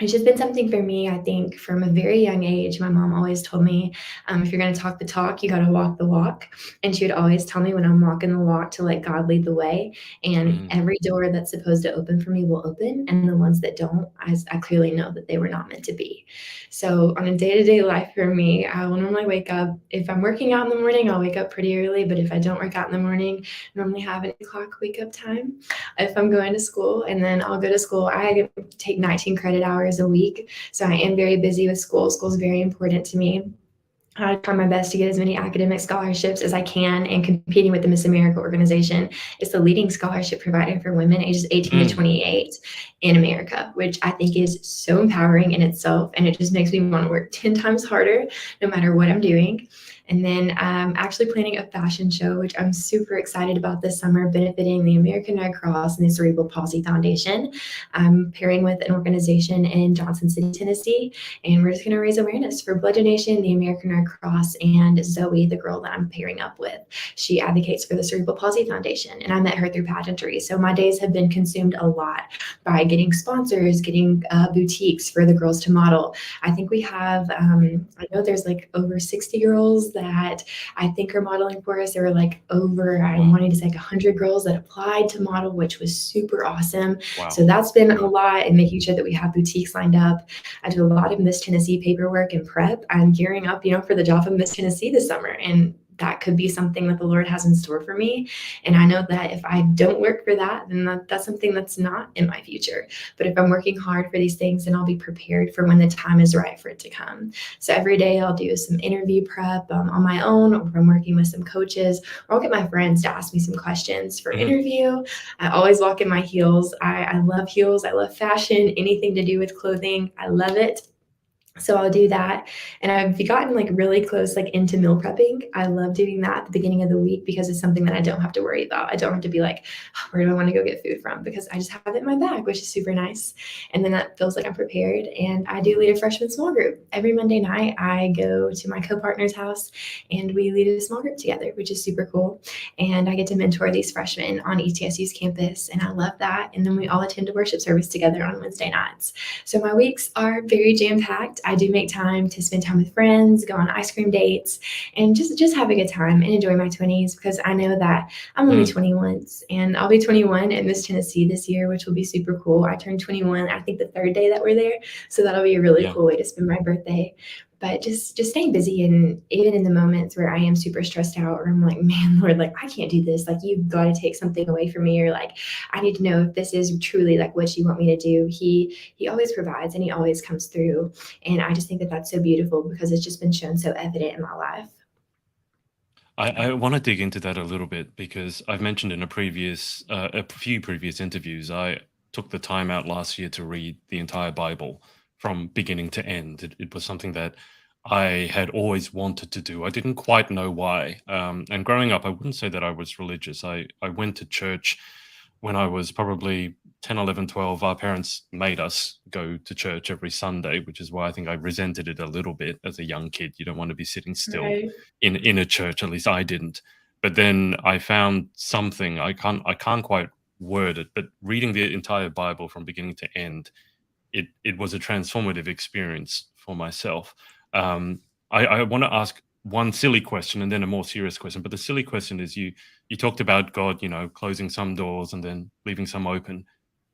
it's just been something for me, I think, from a very young age. My mom always told me, if you're going to talk the talk, you got to walk the walk. And she would always tell me when I'm walking the walk to let God lead the way. And mm, every door that's supposed to open for me will open. And the ones that don't, I clearly know that they were not meant to be. So on a day-to-day life for me, I will normally wake up. If I'm working out in the morning, I'll wake up pretty early. But if I don't work out in the morning, I normally have an 8 o'clock wake up time if I'm going to school. And then I'll go to school. I take 19 credit hours a week. So I am very busy with school. School is very important to me. I try my best to get as many academic scholarships as I can, and competing with the Miss America organization is the leading scholarship provider for women ages 18 to mm. 28 in America, which I think is so empowering in itself. And it just makes me want to work 10 times harder no matter what I'm doing. And then I'm actually planning a fashion show, which I'm super excited about this summer, benefiting the American Red Cross and the Cerebral Palsy Foundation. I'm pairing with an organization in Johnson City, Tennessee, and we're just going to raise awareness for blood donation, the American Red Cross, and Zoe, the girl that I'm pairing up with. She advocates for the Cerebral Palsy Foundation, and I met her through pageantry. So my days have been consumed a lot by getting sponsors, getting boutiques for the girls to model. I think we have, I know there's like over 60 girls that I think are modeling for us. There were like over, I'm Wow. wanting to say like 100 girls that applied to model, which was super awesome. So Wow. that's been a lot, and making sure that we have boutiques lined up. I do a lot of Miss Tennessee paperwork and prep. I'm gearing up, for the job of Miss Tennessee this summer. And that could be something that the Lord has in store for me. And I know that if I don't work for that, then that's something that's not in my future. But if I'm working hard for these things, then I'll be prepared for when the time is right for it to come. So every day I'll do some interview prep on my own, or I'm working with some coaches, or I'll get my friends to ask me some questions for Mhm. interview. I always walk in my heels. I love heels. I love fashion, anything to do with clothing. I love it. So I'll do that. And I've gotten like really close, like into meal prepping. I love doing that at the beginning of the week because it's something that I don't have to worry about. I don't have to be like, "Oh, where do I want to go get food from?" Because I just have it in my bag, which is super nice. And then that feels like I'm prepared. And I do lead a freshman small group. Every Monday night, I go to my co-partner's house and we lead a small group together, which is super cool. And I get to mentor these freshmen on ETSU's campus. And I love that. And then we all attend a worship service together on Wednesday nights. So my weeks are very jam-packed. that I do make time to spend time with friends, go on ice cream dates, and just have a good time and enjoy my 20s, because I know that I'm only 21, and I'll be 21 in Miss Tennessee this year, which will be super cool. I turned 21, I think the third day that we're there, so that'll be a really Yeah. cool way to spend my birthday. But just staying busy, and even in the moments where I am super stressed out, or I'm like, man, Lord, like I can't do this. Like you've got to take something away from me, or like I need to know if this is truly like what you want me to do. He always provides, and he always comes through. And I just think that that's so beautiful, because it's just been shown so evident in my life. I want to dig into that a little bit, because I've mentioned in a few previous interviews, I took the time out last year to read the entire Bible from beginning to end. It was something that I had always wanted to do. I didn't quite know why. And growing up, I wouldn't say that I was religious. I went to church when I was probably 10, 11, 12. Our parents made us go to church every Sunday, which is why I think I resented it a little bit as a young kid. You don't want to be sitting still Right. in a church. At least I didn't. But then I found something, I can't quite word it, but reading the entire Bible from beginning to end, it was a transformative experience for myself. I want to ask one silly question and then a more serious question. But the silly question is, you talked about God, closing some doors and then leaving some open.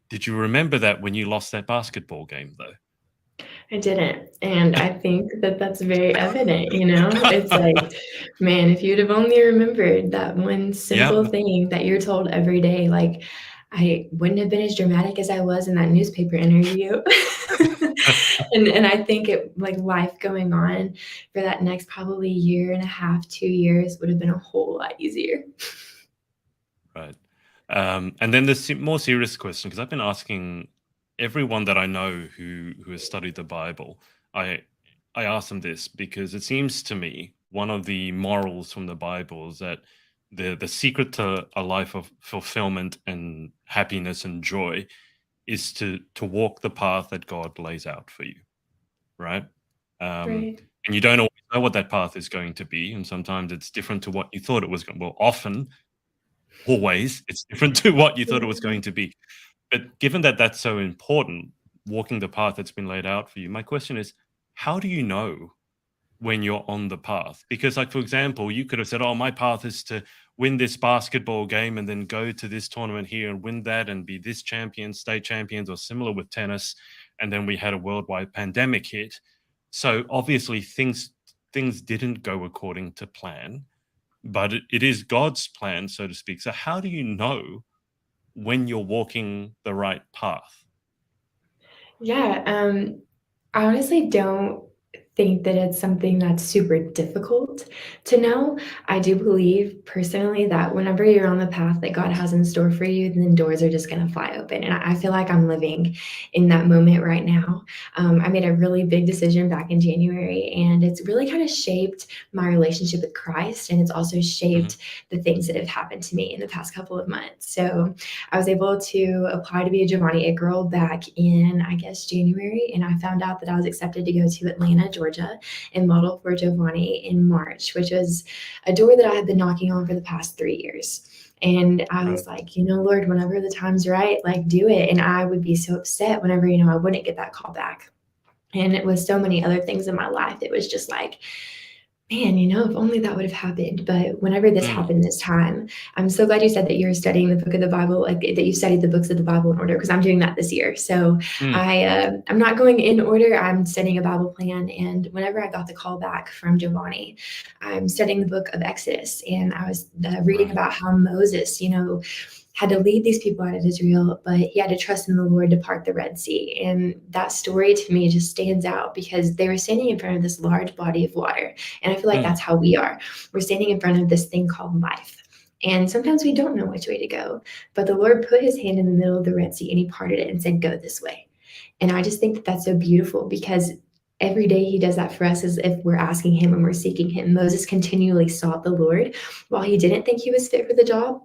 Did you remember that when you lost that basketball game, though? I didn't. And I think that that's very evident, you know? It's like, man, if you'd have only remembered that one Yeah. simple thing that you're told every day, like, I wouldn't have been as dramatic as I was in that newspaper interview. And I think it, like, life going on for that next probably year and a half, 2 years would have been a whole lot easier. Right. And then the more serious question, because I've been asking everyone that I know who has studied the Bible, I ask them this because it seems to me one of the morals from the Bible is that the secret to a life of fulfillment and happiness and joy is to walk the path that God lays out for you, right? Right. And you don't always know what that path is going to be, and sometimes it's different to what you thought it was going. Well, often, always, it's different to what you thought it was Yeah. going to be. But given that that's so important, walking the path that's been laid out for you, my question is, how do you know when you're on the path? Because, like, for example, you could have said, oh, my path is to win this basketball game and then go to this tournament here and win that and be this champion, state champions, or similar with tennis. And then we had a worldwide pandemic hit. So obviously things didn't go according to plan, but it is God's plan, so to speak. So how do you know when you're walking the right path? Yeah, I honestly don't think that it's something that's super difficult to know. I do believe personally that whenever you're on the path that God has in store for you, then doors are just going to fly open. And I feel like I'm living in that moment right now. I made a really big decision back in January, and it's really kind of shaped my relationship with Christ. And it's also Mhm. shaped the things that have happened to me in the past couple of months. So I was able to apply to be a Giovanni Egg Girl back in, I guess, January, and I found out that I was accepted to go to Atlanta, Georgia, and model for Giovanni in March, which was a door that I had been knocking on for the past 3 years. And I Right. was like, Lord, whenever the time's right, like do it. And I would be so upset whenever, I wouldn't get that call back. And it was so many other things in my life. It was just like, man, if only that would have happened. But whenever this Mm, happened this time, I'm so glad you said that you're studying the book of the Bible, like that you studied the books of the Bible in order, because I'm doing that this year. So mm, I'm not going in order. I'm studying a Bible plan. And whenever I got the call back from Giovanni, I'm studying the book of Exodus, and I was reading right. about how Moses, had to lead these people out of Israel, but he had to trust in the Lord to part the Red Sea. And that story to me just stands out because they were standing in front of this large body of water. And I feel like Mm, that's how we are. We're standing in front of this thing called life. And sometimes we don't know which way to go, but the Lord put his hand in the middle of the Red Sea and he parted it and said, go this way. And I just think that that's so beautiful because every day he does that for us as if we're asking him and we're seeking him. Moses continually sought the Lord while he didn't think he was fit for the job.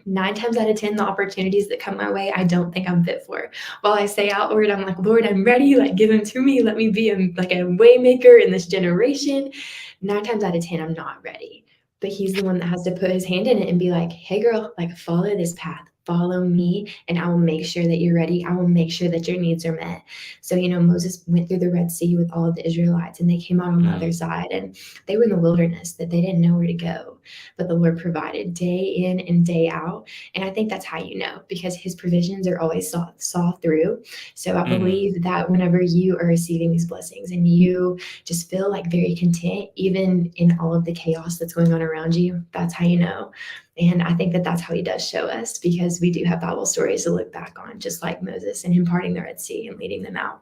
9 times out of 10, the opportunities that come my way, I don't think I'm fit for. While I say outward, I'm like, Lord, I'm ready. Like, give them to me. Let me be like a way maker in this generation. 9 times out of 10, I'm not ready. But he's the one that has to put his hand in it and be like, hey, girl, like, follow this path. follow me and I will make sure that you're ready. I will make sure that your needs are met. So, Moses went through the Red Sea with all of the Israelites and they came out on the other side and they were in the wilderness that they didn't know where to go. But the Lord provided day in and day out. And I think that's how because his provisions are always saw through. So I believe that whenever you are receiving these blessings and you just feel like very content, even in all of the chaos that's going on around you, that's how you know. And I think that that's how he does show us, because we do have Bible stories to look back on, just like Moses and him parting the Red Sea and leading them out.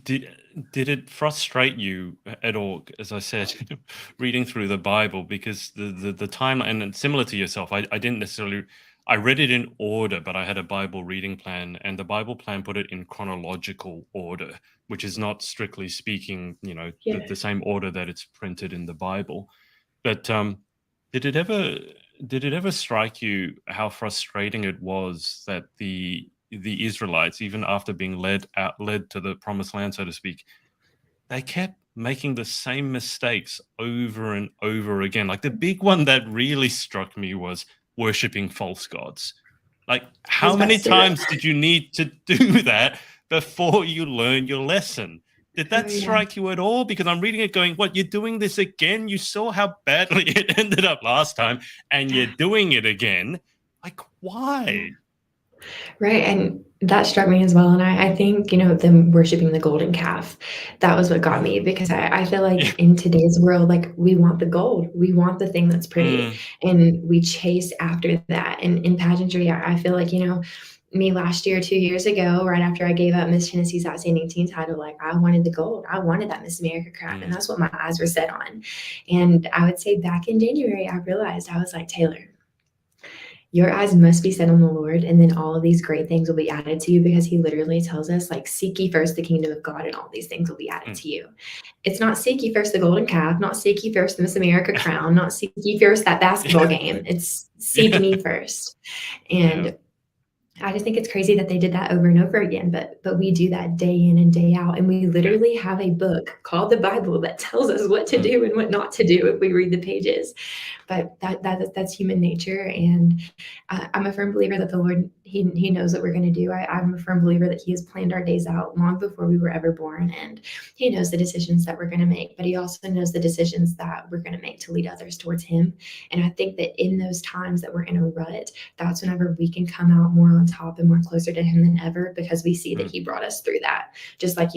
Did it frustrate you at all, as I said, reading through the Bible, because the timeline, and similar to yourself, I didn't necessarily, I read it in order, but I had a Bible reading plan, and the Bible plan put it in chronological order, which is not strictly speaking, the same order that it's printed in the Bible. But did it ever strike you how frustrating it was that the Israelites, even after being led to the promised land, so to speak, they kept making the same mistakes over and over again? Like, the big one that really struck me was worshiping false gods. Like, how many times did you need to do that before you learn your lesson? Did that strike you at all? Because I'm reading it going, what, you're doing this again? You saw how badly it ended up last time, and you're doing it again. Like, why? Right. And that struck me as well. And I think, them worshiping the golden calf, that was what got me, because I feel like in today's world, like, we want the gold, we want the thing that's pretty, and we chase after that. And in pageantry, I feel like, me last year, 2 years ago, right after I gave up Miss Tennessee's Outstanding Teen title, like, I wanted the gold. I wanted that Miss America crown. And that's what my eyes were set on. And I would say back in January, I realized, I was like, Taylor, your eyes must be set on the Lord, and then all of these great things will be added to you, because he literally tells us, like, seek ye first the kingdom of God and all these things will be added to you. It's not seek ye first the golden calf, not seek ye first the Miss America crown, not seek ye first that basketball game. It's seek me first. And I just think it's crazy that they did that over and over again, but we do that day in and day out. And we literally have a book called the Bible that tells us what to do and what not to do if we read the pages. But that's human nature. And I'm a firm believer that the Lord, he knows what we're going to do. I'm a firm believer that he has planned our days out long before we were ever born. And he knows the decisions that we're going to make, but he also knows the decisions that we're going to make to lead others towards him. And I think that in those times that we're in a rut, that's whenever we can come out more on top and more closer to him than ever, because we see that he brought us through that. Just like,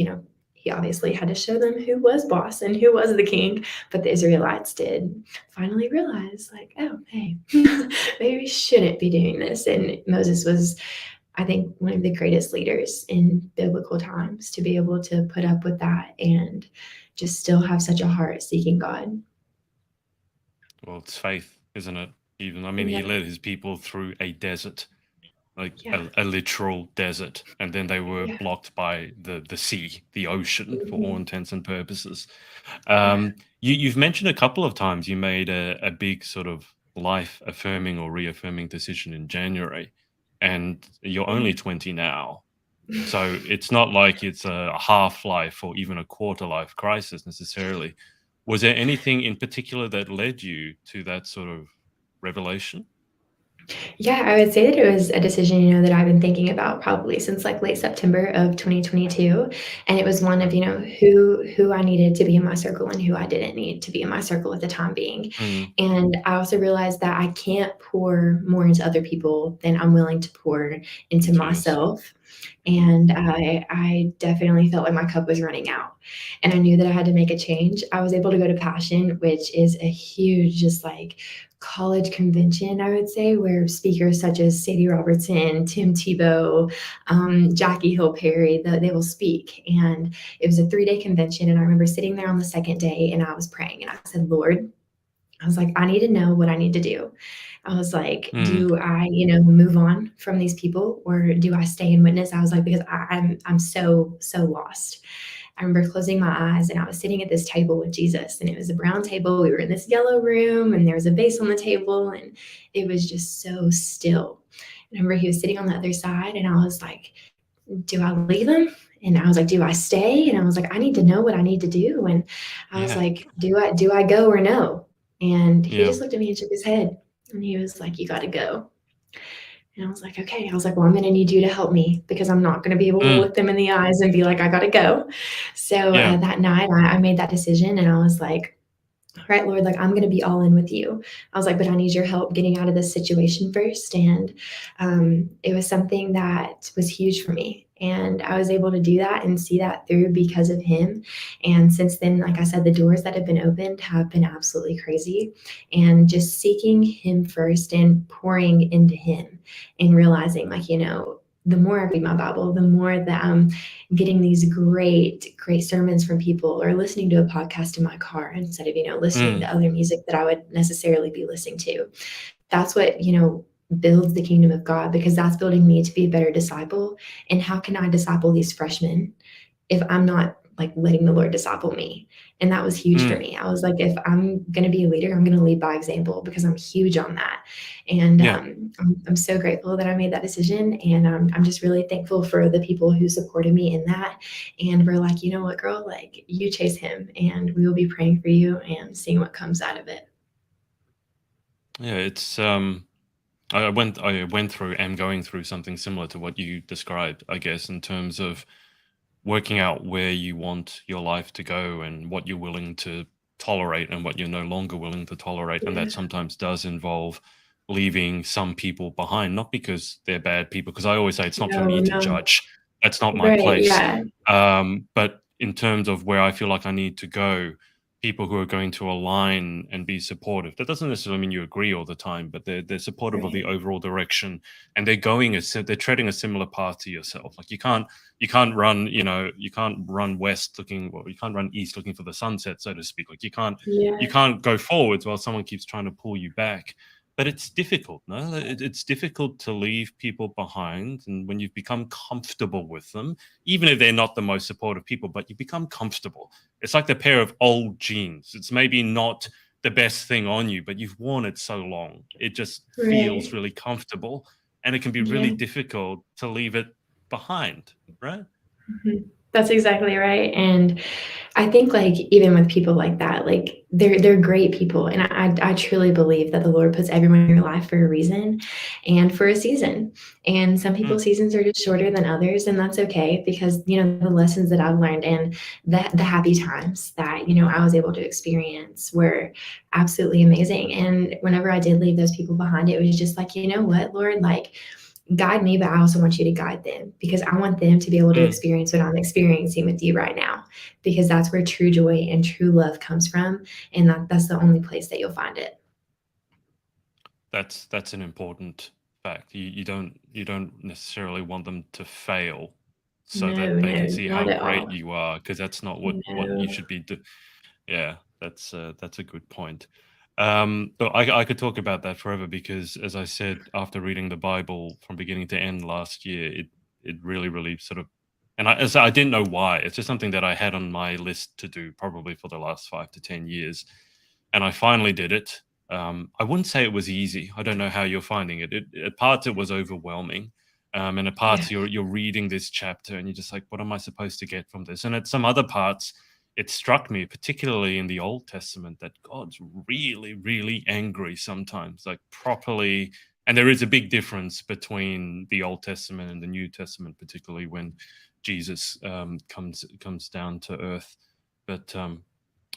he obviously had to show them who was boss and who was the king, but the Israelites did finally realize, like, oh, hey, maybe we shouldn't be doing this. And Moses was, I think, one of the greatest leaders in biblical times to be able to put up with that and just still have such a heart seeking God. Well, it's faith, isn't it? Even, he led his people through a desert, like a literal desert, and then they were blocked by the sea, the ocean, for all intents and purposes. You've mentioned a couple of times you made a big sort of life affirming or reaffirming decision in January, and you're only 20 now. So it's not like it's a half-life or even a quarter-life crisis necessarily. Was there anything in particular that led you to that sort of revelation? Yeah, I would say that it was a decision, that I've been thinking about probably since like late September of 2022. And it was one of, who I needed to be in my circle and who I didn't need to be in my circle at the time being. And I also realized that I can't pour more into other people than I'm willing to pour into myself. And I definitely felt like my cup was running out, and I knew that I had to make a change. I was able to go to Passion, which is a huge, just like college convention, I would say, where speakers such as Sadie Robertson, Tim Tebow, Jackie Hill Perry, they will speak. And it was a 3-day convention. And I remember sitting there on the second day and I was praying and I said, Lord, I was like, I need to know what I need to do. I was like, do I, move on from these people, or do I stay and witness? I was like, because I'm so lost. I remember closing my eyes and I was sitting at this table with Jesus, and it was a brown table. We were in this yellow room and there was a vase on the table and it was just so still. I remember he was sitting on the other side and I was like, do I leave him? And I was like, do I stay? And I was like, I need to know what I need to do. And I was like, do I go or no? And he just looked at me and shook his head. And he was like, you got to go. And I was like, okay. I was like, well, I'm going to need you to help me because I'm not going to be able to Mm. look them in the eyes and be like, I got to go. So Yeah. that night I made that decision and I was like, all right, Lord, like I'm going to be all in with you. I was like, but I need your help getting out of this situation first. And it was something that was huge for me. And I was able to do that and see that through because of him. And since then, like I said, the doors that have been opened have been absolutely crazy. And just seeking him first and pouring into him and realizing, like, the more I read my Bible, the more that I'm getting these great, great sermons from people or listening to a podcast in my car instead of, listening Mm. to other music that I would necessarily be listening to. That's what, builds the kingdom of God because that's building me to be a better disciple. And how can I disciple these freshmen if I'm not like letting the Lord disciple me? And that was huge for Mm. me. I was like, if I'm going to be a leader, I'm going to lead by example because I'm huge on that. And Yeah. I'm so grateful that I made that decision. And I'm just really thankful for the people who supported me in that. And were like, you know what, girl, like you chase him and we will be praying for you and seeing what comes out of it. Yeah. It's I went through am going through something similar to what you described, I guess, in terms of working out where you want your life to go and what you're willing to tolerate and what you're no longer willing to tolerate. And Yeah. that sometimes does involve leaving some people behind, not because they're bad people, because I always say it's not for No, me to no. judge. That's not my Right. place. Yeah. But in terms of where I feel like I need to go, people who are going to align and be supportive. That doesn't necessarily mean you agree all the time, but they're supportive of the Right. overall direction, and they're treading a similar path to yourself. Like you can't run, you can't run west looking, well, you can't run east looking for the sunset, so to speak. Like you Yeah. can't go forwards while someone keeps trying to pull you back. But it's difficult, no? It's difficult to leave people behind, and when you've become comfortable with them, even if they're not the most supportive people, but you become comfortable. It's like the pair of old jeans. It's maybe not the best thing on you, but you've worn it so long, it just feels Right. really comfortable, and it can be really Yeah. difficult to leave it behind, right? Mhm. That's exactly right. And I think like even with people like that, like they're great people. And I truly believe that the Lord puts everyone in your life for a reason and for a season. And some Mm. people's seasons are just shorter than others, and that's okay because the lessons that I've learned and the happy times that I was able to experience were absolutely amazing. And whenever I did leave those people behind, it was just like, you know what, Lord, like guide me, but I also want you to guide them because I want them to be able to Mm. experience what I'm experiencing with you right now, because that's where true joy and true love comes from. And that's the only place that you'll find it. That's an important fact. You don't necessarily want them to fail so No, that they can no, see how not at great all. you are, because that's not what you No. should be do. Yeah, that's a good point. But I could talk about that forever because, as I said, after reading the Bible from beginning to end last year, it really, really sort of, and I didn't know why. It's just something that I had on my list to do probably for the last 5 to 10 years, and I finally did it. I wouldn't say it was easy. I don't know how you're finding it. At parts it was overwhelming, and at Yeah. parts you're reading this chapter and you're just like, what am I supposed to get from this? And at some other parts, it struck me, particularly in the Old Testament, that God's really, really angry sometimes, like properly. And there is a big difference between the Old Testament and the New Testament, particularly when Jesus comes down to earth. But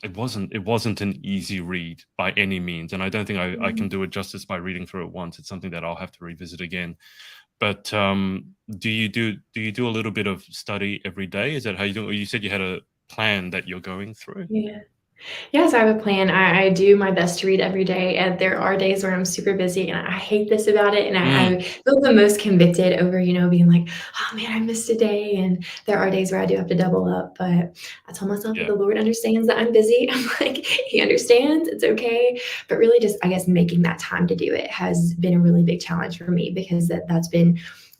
it wasn't an easy read by any means, and I don't think I can Mhm. do it justice by reading through it once. It's something that I'll have to revisit again. But do you do a little bit of study every day? Is that how you do it? Or you said you had a plan that you're going through? Yeah. Yes, I have a plan. I do my best to read every day, and there are days where I'm super busy, and I hate this about it, and I Mm. feel the most convicted over, being like, "Oh, man, I missed a day," and there are days where I do have to double up, but I tell myself that Yeah. the Lord understands that I'm busy. I'm like, He understands, it's okay, but really just, I guess, making that time to do it has been a really big challenge for me because that's been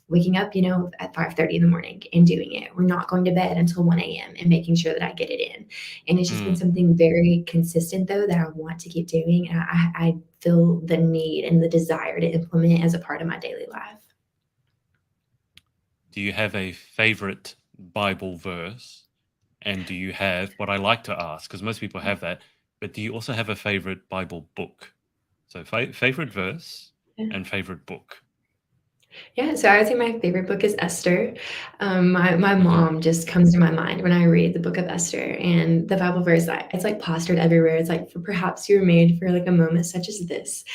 waking up, at 5:30 in the morning and doing it. We're not going to bed until 1 a.m. and making sure that I get it in. And it's just been Mm. something very consistent, though, that I want to keep doing. And I feel the need and the desire to implement as a part of my daily life. Do you have a favorite Bible verse? And do you have what I like to ask, because most people have that, but do you also have a favorite Bible book? So favorite verse Yeah. and favorite book. Yeah, so I would say my favorite book is Esther. My Hmm. mom just comes to my mind when I read the book of Esther, and the Bible verse, it's like plastered everywhere. It's like, for perhaps you were made for like a moment such as this.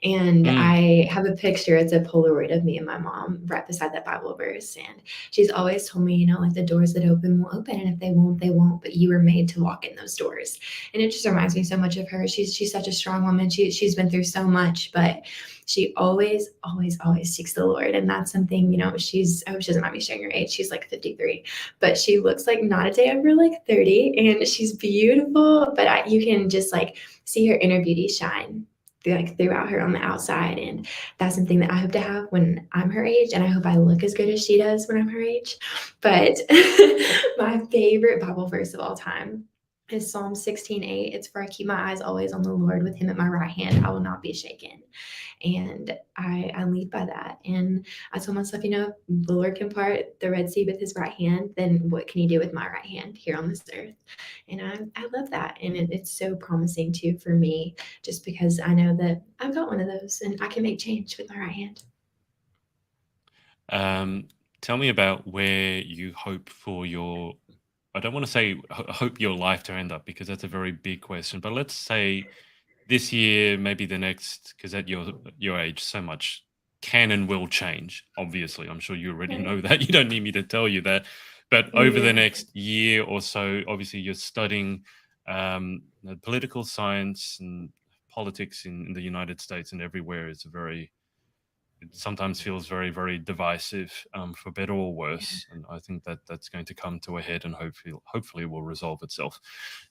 And Mm. I have a picture, it's a Polaroid of me and my mom right beside that Bible verse. And she's always told me, like the doors that open will open, and if they won't, they won't. But you were made to walk in those doors. And it just reminds me so much of her. She's such a strong woman. She's been through so much, but she always, always, always seeks the Lord. And that's something, I hope she doesn't mind me sharing her age. She's like 53, but she looks like not a day over like 30, and she's beautiful, but you can just like see her inner beauty shine throughout her on the outside. And that's something that I hope to have when I'm her age. And I hope I look as good as she does when I'm her age. But my favorite Bible verse of all time is Psalm 16:8. It's, for I keep my eyes always on the Lord, with him at my right hand, I will not be shaken. And I lead by that. And I told myself, if the Lord can part the Red Sea with his right hand, then what can he do with my right hand here on this earth? And I love that. And it's so promising too for me, just because I know that I've got one of those and I can make change with my right hand. Tell me about where you hope for your, I don't want to say hope your life to end up, because that's a very big question, but let's say this year, maybe the next, because at your age, so much can and will change. Obviously, I'm sure you already Right. know that. You don't need me to tell you that. But over the Yeah. next year or so, obviously, you're studying political science and politics in the United States and everywhere. It sometimes feels very, very divisive, for better or Yeah. worse. And I think that that's going to come to a head, and hopefully will resolve itself.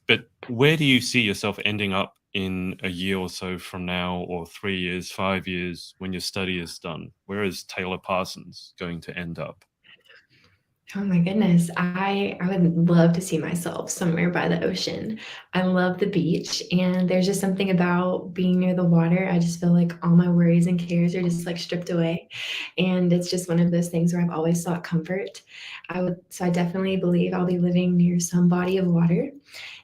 But where do you see yourself ending up in a year or so from now, or 3 years, 5 years, when your study is done? Where is Taylor Parsons going to end up? Oh my goodness. I would love to see myself somewhere by the ocean. I love the beach, and there's just something about being near the water. I just feel like all my worries and cares are just like stripped away. And it's just one of those things where I've always sought comfort. So I definitely believe I'll be living near some body of water.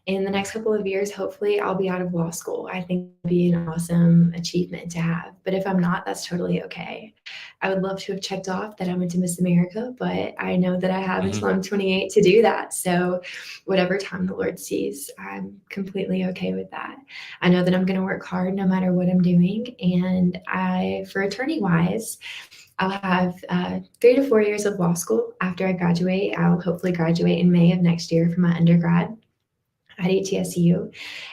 In the next couple of years, hopefully, I'll be out of law school. I think it'd be an awesome achievement to have. But if I'm not, that's totally okay. I would love to have checked off that I went to Miss America, but I know that I have Hmm. until I'm 28 to do that. So, whatever time the Lord sees, I'm completely okay with that. I know that I'm going to work hard no matter what I'm doing. And for attorney wise, I'll have 3 to 4 years of law school after I graduate. I'll hopefully graduate in May of next year for my undergrad at ETSU.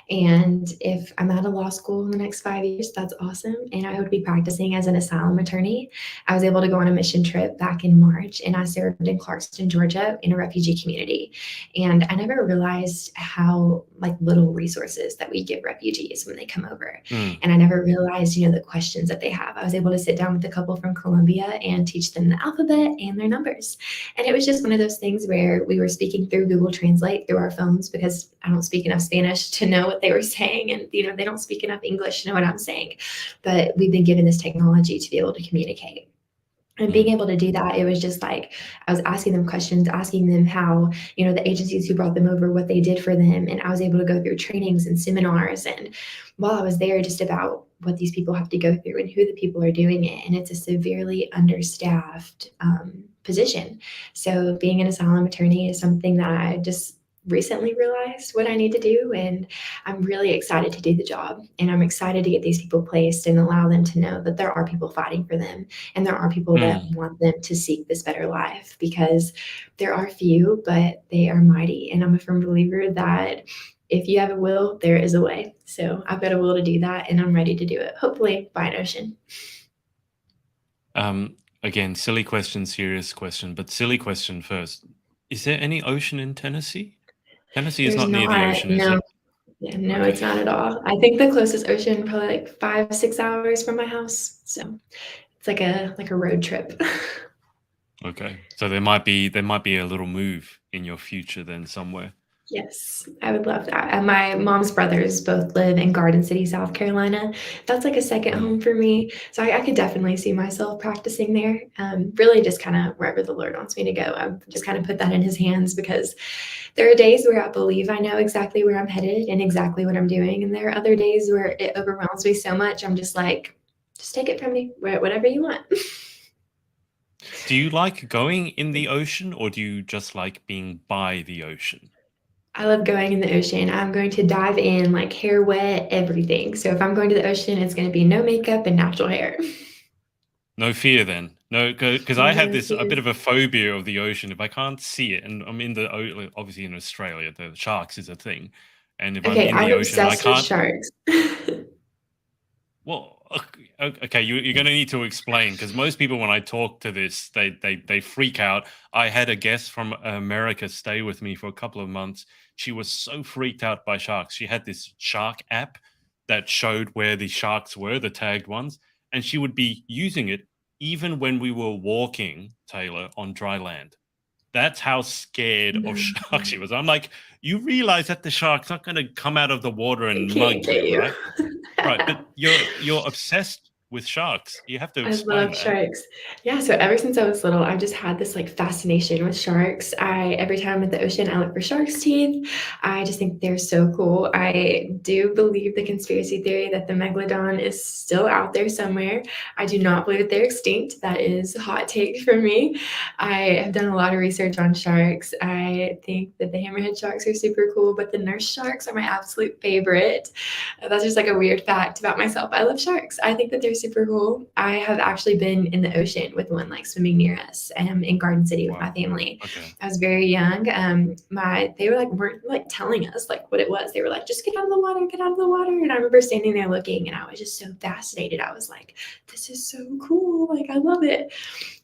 And if I'm out of law school in the next 5 years, that's awesome. And I would be practicing as an asylum attorney. I was able to go on a mission trip back in March, and I served in Clarkston, Georgia, in a refugee community. And I never realized how like little resources that we give refugees when they come over. Mm. And I never realized, the questions that they have. I was able to sit down with a couple from Colombia and teach them the alphabet and their numbers. And it was just one of those things where we were speaking through Google Translate through our phones, because I don't speak enough Spanish to know what they were saying. And, they don't speak enough English to know what I'm saying. But we've been given this technology to be able to communicate. And being Mm. able to do that, it was just like I was asking them questions, asking them how, the agencies who brought them over, what they did for them. And I was able to go through trainings and seminars. And while I was there, just about what these people have to go through and who the people are doing it. And it's a severely understaffed position. So being an asylum attorney is something that I just recently realized what I need to do. And I'm really excited to do the job. And I'm excited to get these people placed and allow them to know that there are people fighting for them, and there are people that Mm. want them to seek this better life, because there are few, but they are mighty. And I'm a firm believer that if you have a will, there is a way. So I've got a will to do that, and I'm ready to do it, hopefully by an ocean. Again, silly question, serious question, but silly question first. Is there any ocean in Tennessee? Tennessee is There's not near the not, ocean, is no, it? yeah, no, Okay. it's not at all. I think the closest ocean probably like 5, 6 hours from my house. So it's like a road trip. Okay. So there might be a little move in your future then somewhere. Yes, I would love that. And my mom's brothers both live in Garden City, South Carolina. That's like a second Mm. home for me. So I could definitely see myself practicing there. Really just kind of wherever the Lord wants me to go. I've just kind of put that in his hands because there are days where I believe I know exactly where I'm headed and exactly what I'm doing. And there are other days where it overwhelms me so much. I'm just like, just take it from me, whatever you want. Do you like going in the ocean, or do you just like being by the ocean? I love going in the ocean. I'm going to dive in like hair wet, everything. So if I'm going to the ocean, it's going to be no makeup and natural hair. No fear then. No, because I have No this a fear. bit of a phobia of the ocean. If I can't see it, and I'm in the obviously in Australia, the sharks is a thing, and if I'm Okay, in I'm the ocean, I obsessed with can't. sharks. Well, okay, you're going to need to explain because most people, when I talk to this, they freak out. I had a guest from America stay with me for a couple of months. She was so freaked out by sharks. She had this shark app that showed where the sharks were, the tagged ones, and she would be using it even when we were walking, Taylor, on dry land. That's how scared of No, sharks she was. I'm like, you realize that the shark's not going to come out of the water it and can't mug get you, you. right? Right, but you're obsessed with sharks. You have to I explain love that. sharks. Yeah, so ever since I was little, I've just had this like fascination with sharks. Every time I'm at the ocean, I look for sharks' teeth. I just think they're so cool. I do believe the conspiracy theory that the megalodon is still out there somewhere. I do not believe that they're extinct. That is a hot take for me. I have done a lot of research on sharks. I think that the hammerhead sharks are super cool, but the nurse sharks are my absolute favorite. That's just like a weird fact about myself. I love sharks. I think that they're super cool. I have actually been in the ocean with one like swimming near us in Garden City with my Wow. family. Okay. I was very young. They were like weren't like telling us like what it was. They were like, just get out of the water, get out of the water. And I remember standing there looking and I was just so fascinated. I was like, this is so cool. Like I love it.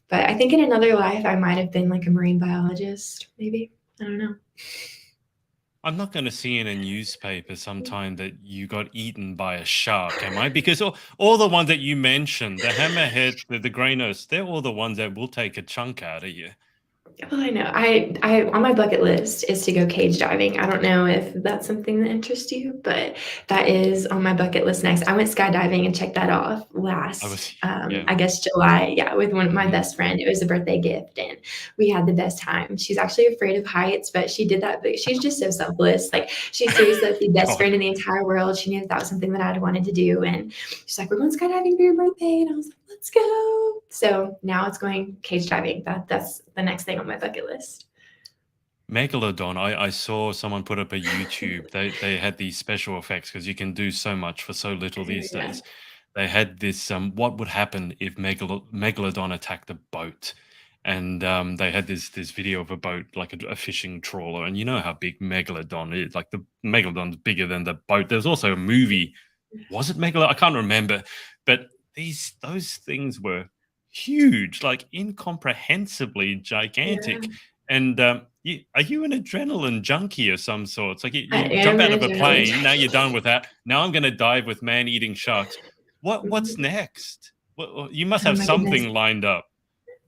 But I think in another life I might have been like a marine biologist, maybe. I don't know. I'm not going to see in a newspaper sometime that you got eaten by a shark, am I? Because all the ones that you mentioned, the hammerhead, the grey nose, they're all the ones that will take a chunk out of you. Well, I know. I on my bucket list is to go cage diving. I don't know if that's something that interests you, but that is on my bucket list next. I went skydiving and checked that off I was, last, yeah. I guess July. Yeah, with one of my Mm. best friend. It was a birthday gift, and we had the best time. She's actually afraid of heights, but she did that. But she's just so selfless. Like she's seriously like the best God. friend in the entire world. She knew that was something that I'd wanted to do, and she's like, "We're going skydiving for your birthday," and I was like, let's go. So now it's going cage diving. That's the next thing on my bucket list. Megalodon, I saw someone put up a YouTube. They had these special effects because you can do so much for so little these Yeah. days. They had this what would happen if Megalodon attacked a boat, and they had this video of a boat like a fishing trawler, and you know how big Megalodon is. Like the Megalodon's bigger than the boat. There's also a movie. Was it Megalodon? I can't remember, but those things were huge, like incomprehensibly Yeah. gigantic. And are you an adrenaline junkie of some sorts? Like I you jump am out an of a adrenaline plane, now you're done junkie. with that. Now I'm going to dive with man-eating sharks. What's Mhm. next? You must Oh have my goodness. something lined up.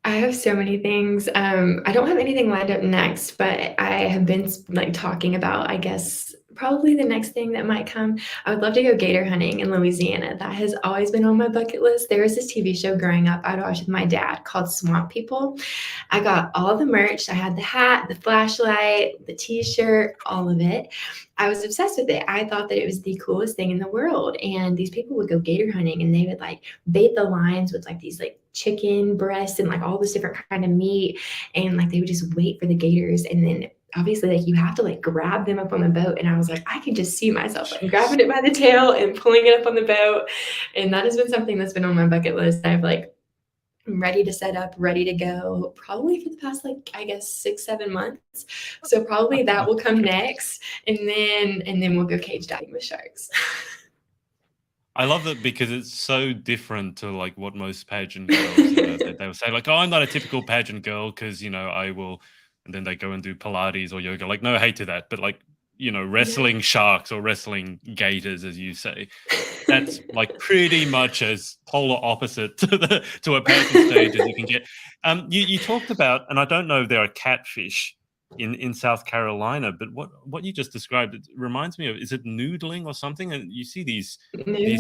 I have so many things. I don't have anything lined up next, but I have been like talking about, I guess, probably the next thing that might come. I would love to go gator hunting in Louisiana. That has always been on my bucket list. There was this TV show growing up I'd watch with my dad called Swamp People. I got all the merch. I had the hat, the flashlight, the t-shirt, all of it. I was obsessed with it. I thought that it was the coolest thing in the world. And these people would go gator hunting and they would like bait the lines with like these like chicken breasts and like all this different kind of meat. And like they would just wait for the gators. And then obviously like you have to like grab them up on the boat. And I was like, I can just see myself like Jeez. grabbing it by the tail and pulling it up on the boat. And that has been something that's been on my bucket list. I've like I'm ready to set up, ready to go, probably for the past like I guess 6, 7 months. So probably that will come next, and then we'll go cage diving with sharks. I love it because it's so different to like what most pageant girls they will say like, oh, I'm not a typical pageant girl because I will, and then they go and do Pilates or yoga. Like no hate to that, but like Yeah. wrestling sharks or wrestling gators, as you say, that's like pretty much as polar opposite to a pageant stage as you can get. You talked about, and I don't know if there are catfish. in South Carolina. But what you just described, it reminds me of, is it noodling or something? And you see these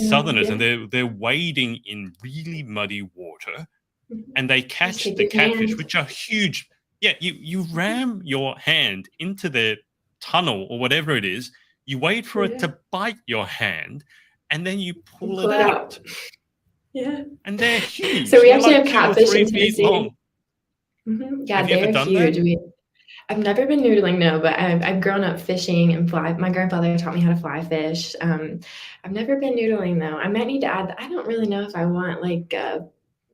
Southerners, Yeah. and they're wading in really muddy water, Mhm. and they Just catch take the your catfish, hand. which are huge. Yeah, you ram your hand into their tunnel or whatever it is. You wait for it Yeah. to bite your hand, and then you And pull pull it it out. out. Yeah. And they're So huge. we They're actually like have 2 or catfish 3 in feet Tennessee. long. Yeah, Have you ever they're done that? huge. I've never been noodling, no, but I've grown up fishing and fly. My grandfather taught me how to fly fish. I've never been noodling though. I might need to add that. I don't really know if I want like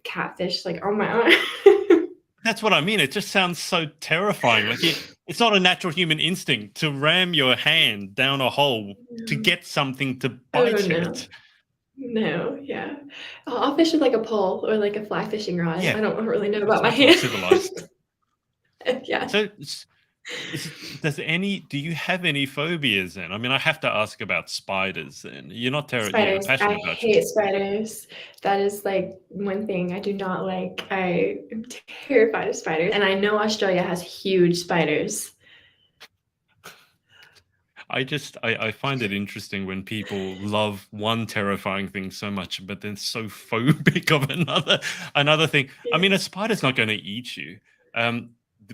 catfish like on my own. That's what I mean. It just sounds so terrifying. Like it's not a natural human instinct to ram your hand down a hole to get something to Oh bite no. it. No, yeah. I'll fish with like a pole or like a fly fishing rod. Yeah, I don't really know it's about my much more hand. civilized. Yeah. So, do you have any phobias then? I mean, I have to ask about spiders then. You're Spiders. I passionate about your. hate spiders. That is like one thing I do not like. I am terrified of spiders. And I know Australia has huge spiders. I find it interesting when people love one terrifying thing so much, but then so phobic of another thing. I mean, a spider's not going to eat you. Um,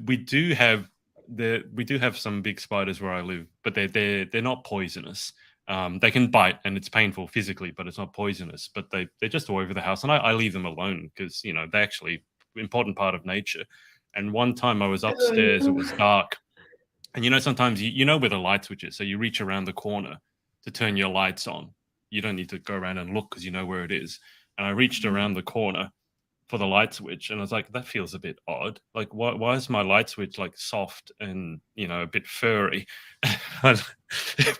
we do have some big spiders where I live, but they're not poisonous. They can bite and it's painful physically, but it's not poisonous. But they're just all over the house, and I leave them alone because they're actually an important part of nature. And one time I was Oh, upstairs, it was no. dark, and sometimes you know where the light switch is, so you reach around the corner to turn your lights on. You don't need to go around and look because you know where it is. And I reached around the corner for the light switch, and I was like, that feels a bit odd. Like, why is my light switch like soft and a bit furry? I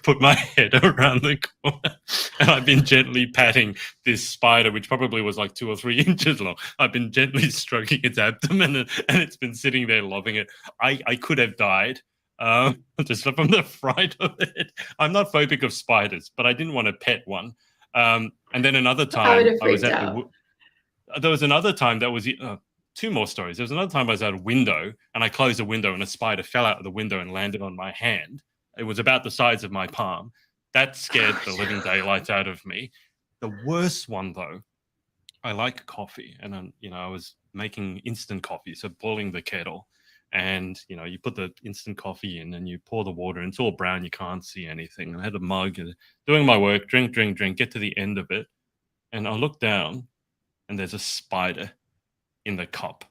put my head around the corner, and I've been gently patting this spider, which probably was like 2 or 3 inches long. I've been gently stroking its abdomen, and it's been sitting there loving it. I could have died. Just from the fright of it. I'm not phobic of spiders, but I didn't want to pet one. And then another I would time have I was freaked at out. there was another time that was 2 more stories. There was another time I was at a window and I closed the window and a spider fell out of the window and landed on my hand. It was about the size of my palm. That scared the living daylights out of me. The worst one, though, I like coffee, and I was making instant coffee, so boiling the kettle, and you put the instant coffee in, and you pour the water, and it's all brown, you can't see anything. And I had a mug, and doing my work, drink, get to the end of it, and I look down, and there's a spider in the cup,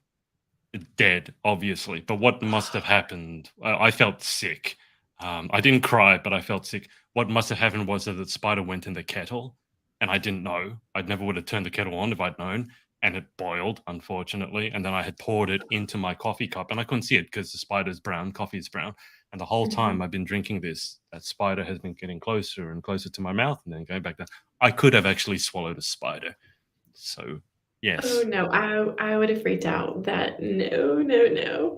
dead, obviously. But what must have happened? I felt sick. I didn't cry, but I felt sick. What must have happened was that the spider went in the kettle, and I didn't know. I never would have turned the kettle on if I'd known, and it boiled, unfortunately. And then I had poured it into my coffee cup, and I couldn't see it because the spider's brown, coffee is brown. And the whole time I've been drinking this, that spider has been getting closer and closer to my mouth, and then going back down. I could have actually swallowed a spider. So, Oh yes. no, I would have freaked out. No.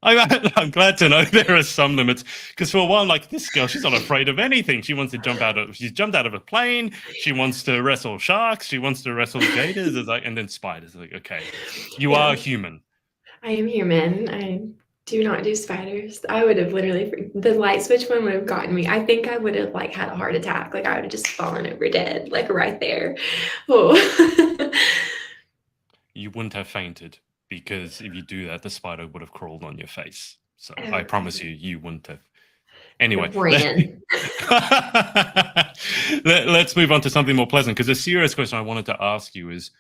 I'm glad to know there are some limits, because for a while, like, this girl, she's not afraid of anything. She's jumped out of a plane. She wants to wrestle sharks. She wants to wrestle gators. It's like, and then spiders. Like, okay, you are human. I am human. I do not do spiders. I would have literally the light switch one would have gotten me. I think I would have like had a heart attack. Like I would have just fallen over dead, like right there. Oh. You wouldn't have fainted, because if you do that, the spider would have crawled on your face. So I Okay. promise you wouldn't have. Anyway, Ran. let's move on to something more pleasant, because a serious question I wanted to ask you is,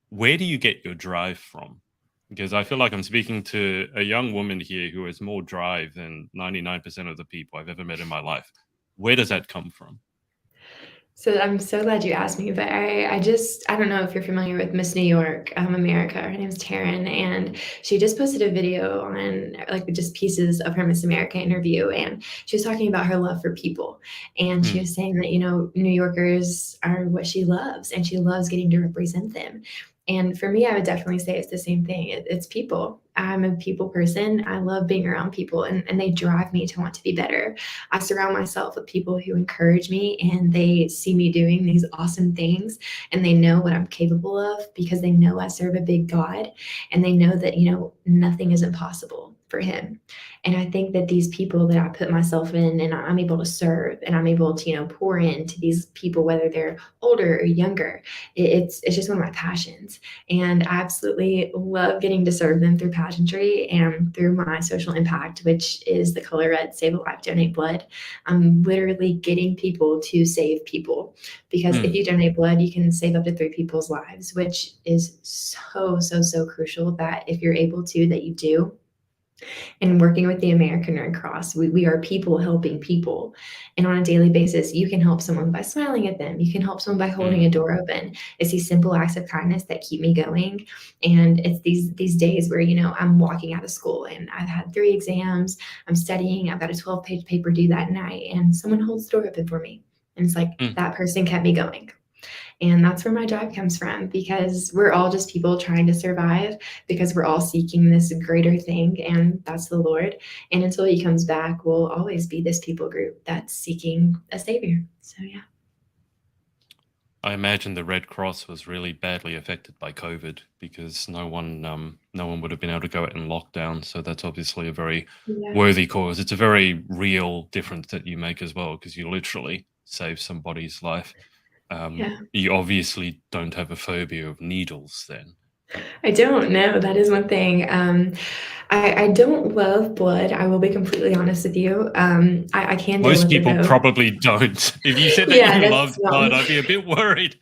where do you get your drive from? Because I feel like I'm speaking to a young woman here who has more drive than 99% of the people I've ever met in my life. Where does that come from? So I'm so glad you asked me, but I don't know if you're familiar with Miss New York, America. Her name's Taryn, and she just posted a video on like just pieces of her Miss America interview, and she was talking about her love for people, and she was saying that New Yorkers are what she loves, and she loves getting to represent them. And for me, I would definitely say it's the same thing. It's people. I'm a people person. I love being around people, and they drive me to want to be better. I surround myself with people who encourage me, and they see me doing these awesome things, and they know what I'm capable of because they know I serve a big God, and they know that, nothing is impossible. for him. And I think that these people that I put myself in and I'm able to serve and I'm able to, pour into these people, whether they're older or younger, it's just one of my passions. And I absolutely love getting to serve them through pageantry and through my social impact, which is the color red, save a life, donate blood. I'm literally getting people to save people, because if you donate blood, you can save up to 3 people's lives, which is so, so, so crucial that if you're able to, that you do. And working with the American Red Cross, we are people helping people. And on a daily basis, you can help someone by smiling at them. You can help someone by holding a door open. It's these simple acts of kindness that keep me going. And it's these days where, I'm walking out of school and I've had 3 exams, I'm studying, I've got a 12-page paper due that night, and someone holds the door open for me. And it's like, that person kept me going. And that's where my drive comes from, because we're all just people trying to survive, because we're all seeking this greater thing, and that's the Lord. And until he comes back, we'll always be this people group that's seeking a savior. So, yeah. I imagine the Red Cross was really badly affected by COVID, because no one would have been able to go out in lockdown. So that's obviously a very worthy cause. It's a very real difference that you make as well, because you literally save somebody's life. You obviously don't have a phobia of needles then. I don't know. That is one thing. I don't love blood. I will be completely honest with you. I can deal Most with people it, though. probably don't. If you said that Yeah, you that's loved blood, I'd be a bit worried.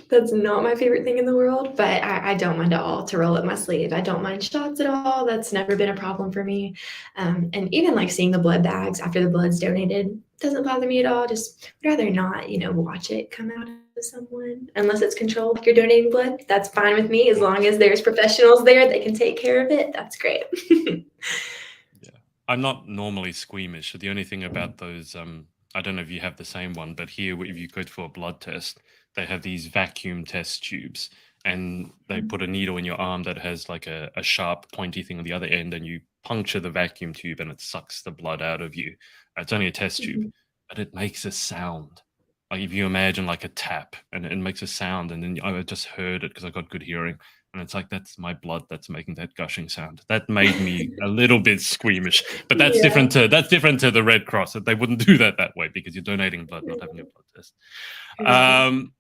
That's not my favorite thing in the world, but I don't mind at all to roll up my sleeve. I don't mind shots at all. That's never been a problem for me. And even like seeing the blood bags after the blood's donated doesn't bother me at all. Just would rather not, watch it come out of someone unless it's controlled. Like you're donating blood, that's fine with me as long as there's professionals there that can take care of it. That's great. Yeah, I'm not normally squeamish. The only thing about those, I don't know if you have the same one, but here, if you go for a blood test, they have these vacuum test tubes, and they put a needle in your arm that has like a sharp, pointy thing on the other end, and you puncture the vacuum tube, and it sucks the blood out of you. It's only a test tube, but it makes a sound. Like if you imagine like a tap, and it makes a sound, and then I just heard it because I got good hearing. And it's like, that's my blood that's making that gushing sound. That made me a little bit squeamish. But that's different to the Red Cross. That they wouldn't do that way, because you're donating blood, not having a blood test.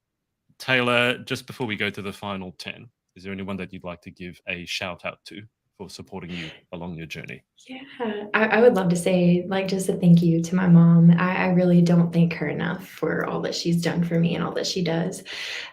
Taylor, just before we go to the final 10, is there anyone that you'd like to give a shout out to for supporting you along your journey? Yeah, I would love to say, like, just a thank you to my mom. I really don't thank her enough for all that she's done for me and all that she does.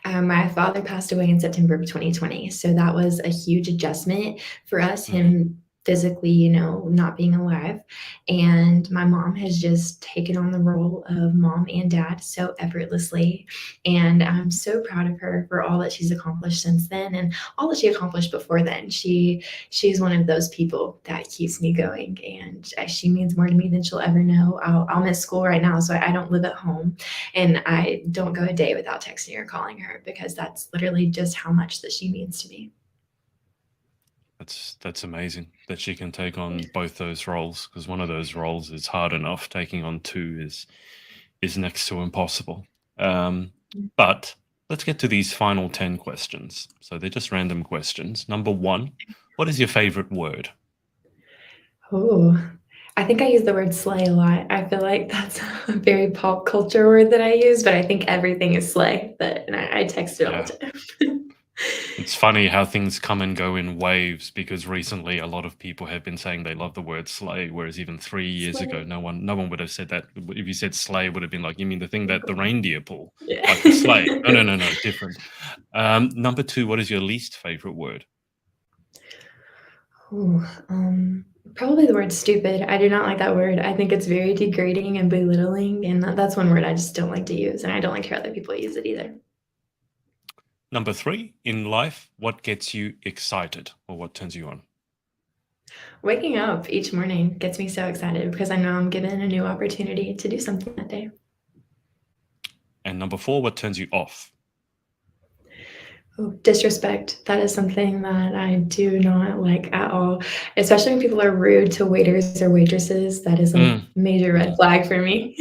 My father passed away in September of 2020, so that was a huge adjustment for us, him physically, not being alive. And my mom has just taken on the role of mom and dad so effortlessly. And I'm so proud of her for all that she's accomplished since then and all that she accomplished before then. She's one of those people that keeps me going, and she means more to me than she'll ever know. I'm at school right now, so I don't live at home, and I don't go a day without texting or calling her, because that's literally just how much that she means to me. That's amazing that she can take on both those roles, because one of those roles is hard enough. Taking on 2 is next to impossible. But let's get to these final 10 questions. So they're just random questions. Number 1, what is your favorite word? Oh, I think I use the word slay a lot. I feel like that's a very pop culture word that I use, but I think everything is slay. And I text it all the time. It's funny how things come and go in waves, because recently a lot of people have been saying they love the word slay, whereas even 3 years ago, no one would have said that. If you said slay, it would have been like, you mean the thing that the reindeer pull? Yeah. Like the sleigh. No, different. Number 2, what is your least favorite word? Ooh, probably the word stupid. I do not like that word. I think it's very degrading and belittling, and that's one word I just don't like to use, and I don't like how other people use it either. Number 3, in life, what gets you excited, or what turns you on? Waking up each morning gets me so excited, because I know I'm given a new opportunity to do something that day. And number 4, what turns you off? Oh, disrespect. That is something that I do not like at all, especially when people are rude to waiters or waitresses. That is a major red flag for me.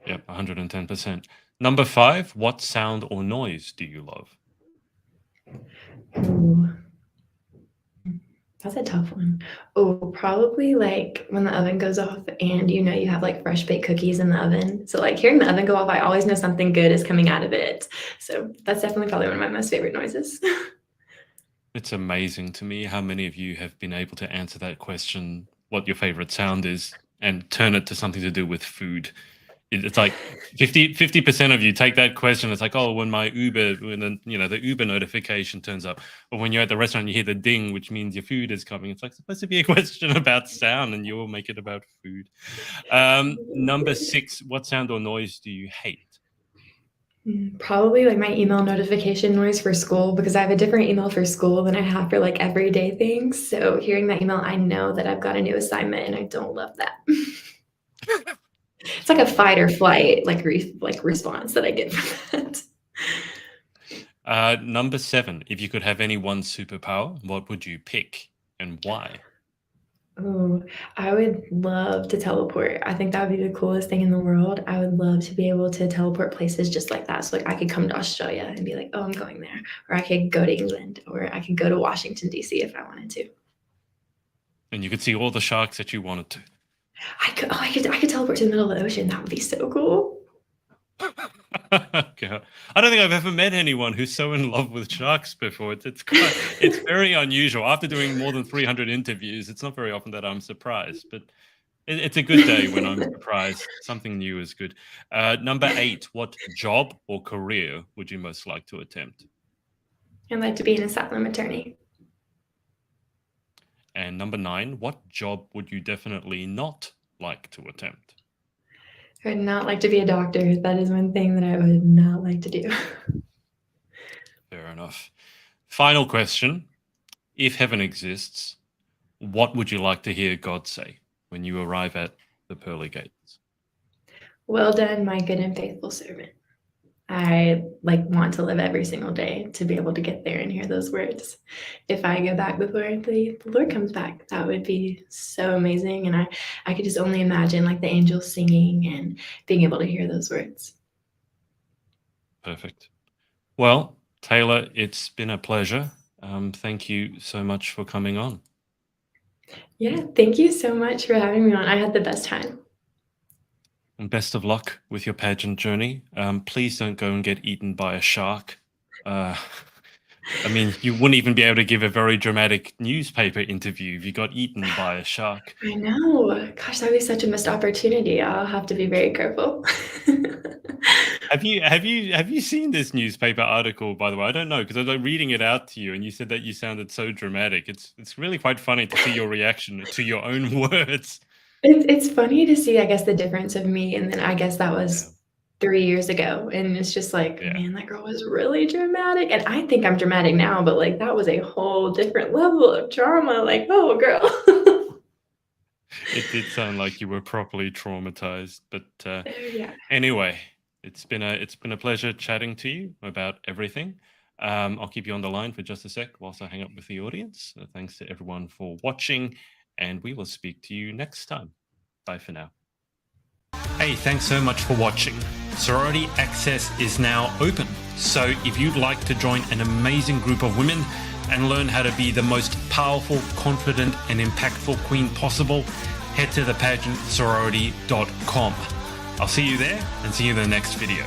Yep, 110%. Number 5, what sound or noise do you love? Ooh. That's a tough one. Oh, probably like when the oven goes off and you know you have like fresh baked cookies in the oven. So like hearing the oven go off, I always know something good is coming out of it. So that's definitely probably one of my most favorite noises. It's amazing to me how many of you have been able to answer that question, what your favorite sound is, and turn it to something to do with food. It's like 50% of you take that question. It's like, oh, when the Uber notification turns up, or when you're at the restaurant, you hear the ding, which means your food is coming. It's like supposed to be a question about sound, and you will make it about food. Number 6, what sound or noise do you hate? Probably like my email notification noise for school because I have a different email for school than I have for like everyday things. So hearing that email, I know that I've got a new assignment and I don't love that. It's like a fight or flight like response that I get from that. Number 7, if you could have any one superpower, what would you pick and why? Oh, I would love to teleport. I think that would be the coolest thing in the world. I would love to be able to teleport places just like that. So like I could come to Australia and be like, oh, I'm going there. Or I could go to England or I could go to Washington, D.C. if I wanted to. And you could see all the sharks that you wanted to. I could teleport to the middle of the ocean. That would be so cool. Okay. I don't think I've ever met anyone who's so in love with sharks before. It's very unusual. After doing more than 300 interviews, it's not very often that I'm surprised, but it's a good day when I'm surprised. Something new is good. Number 8, what job or career would you most like to attempt? I'd like to be an asylum attorney. And number 9, what job would you definitely not like to attempt? I would not like to be a doctor. That is one thing that I would not like to do. Fair enough. Final question. If heaven exists, what would you like to hear God say when you arrive at the pearly gates? Well done, my good and faithful servant. I want to live every single day to be able to get there and hear those words. If I go back before the Lord comes back, that would be so amazing. And I could just only imagine like the angels singing and being able to hear those words. Perfect. Well, Taylor, it's been a pleasure. Thank you so much for coming on. Yeah, thank you so much for having me on. I had the best time. And best of luck with your pageant journey. Please don't go and get eaten by a shark. I mean, you wouldn't even be able to give a very dramatic newspaper interview if you got eaten by a shark. I know. Gosh, that would be such a missed opportunity. I'll have to be very careful. Have you seen this newspaper article, by the way? I don't know, because I was reading it out to you and you said that you sounded so dramatic. It's really quite funny to see your reaction to your own words. It's funny to see, I guess, the difference of me, and then I guess that was 3 years ago, and it's just like, man, that girl was really dramatic, and I think I'm dramatic now, but like that was a whole different level of drama. Like, oh, girl. It did sound like you were properly traumatized, but Yeah. anyway, it's been a pleasure chatting to you about everything. I'll keep you on the line for just a sec whilst I hang up with the audience. Thanks to everyone for watching, and we will speak to you next time. Bye for now. Hey, thanks so much for watching. Sorority Access is now open, so if you'd like to join an amazing group of women and learn how to be the most powerful, confident, and impactful queen possible, head to thepageantsorority.com. I'll see you there and see you in the next video.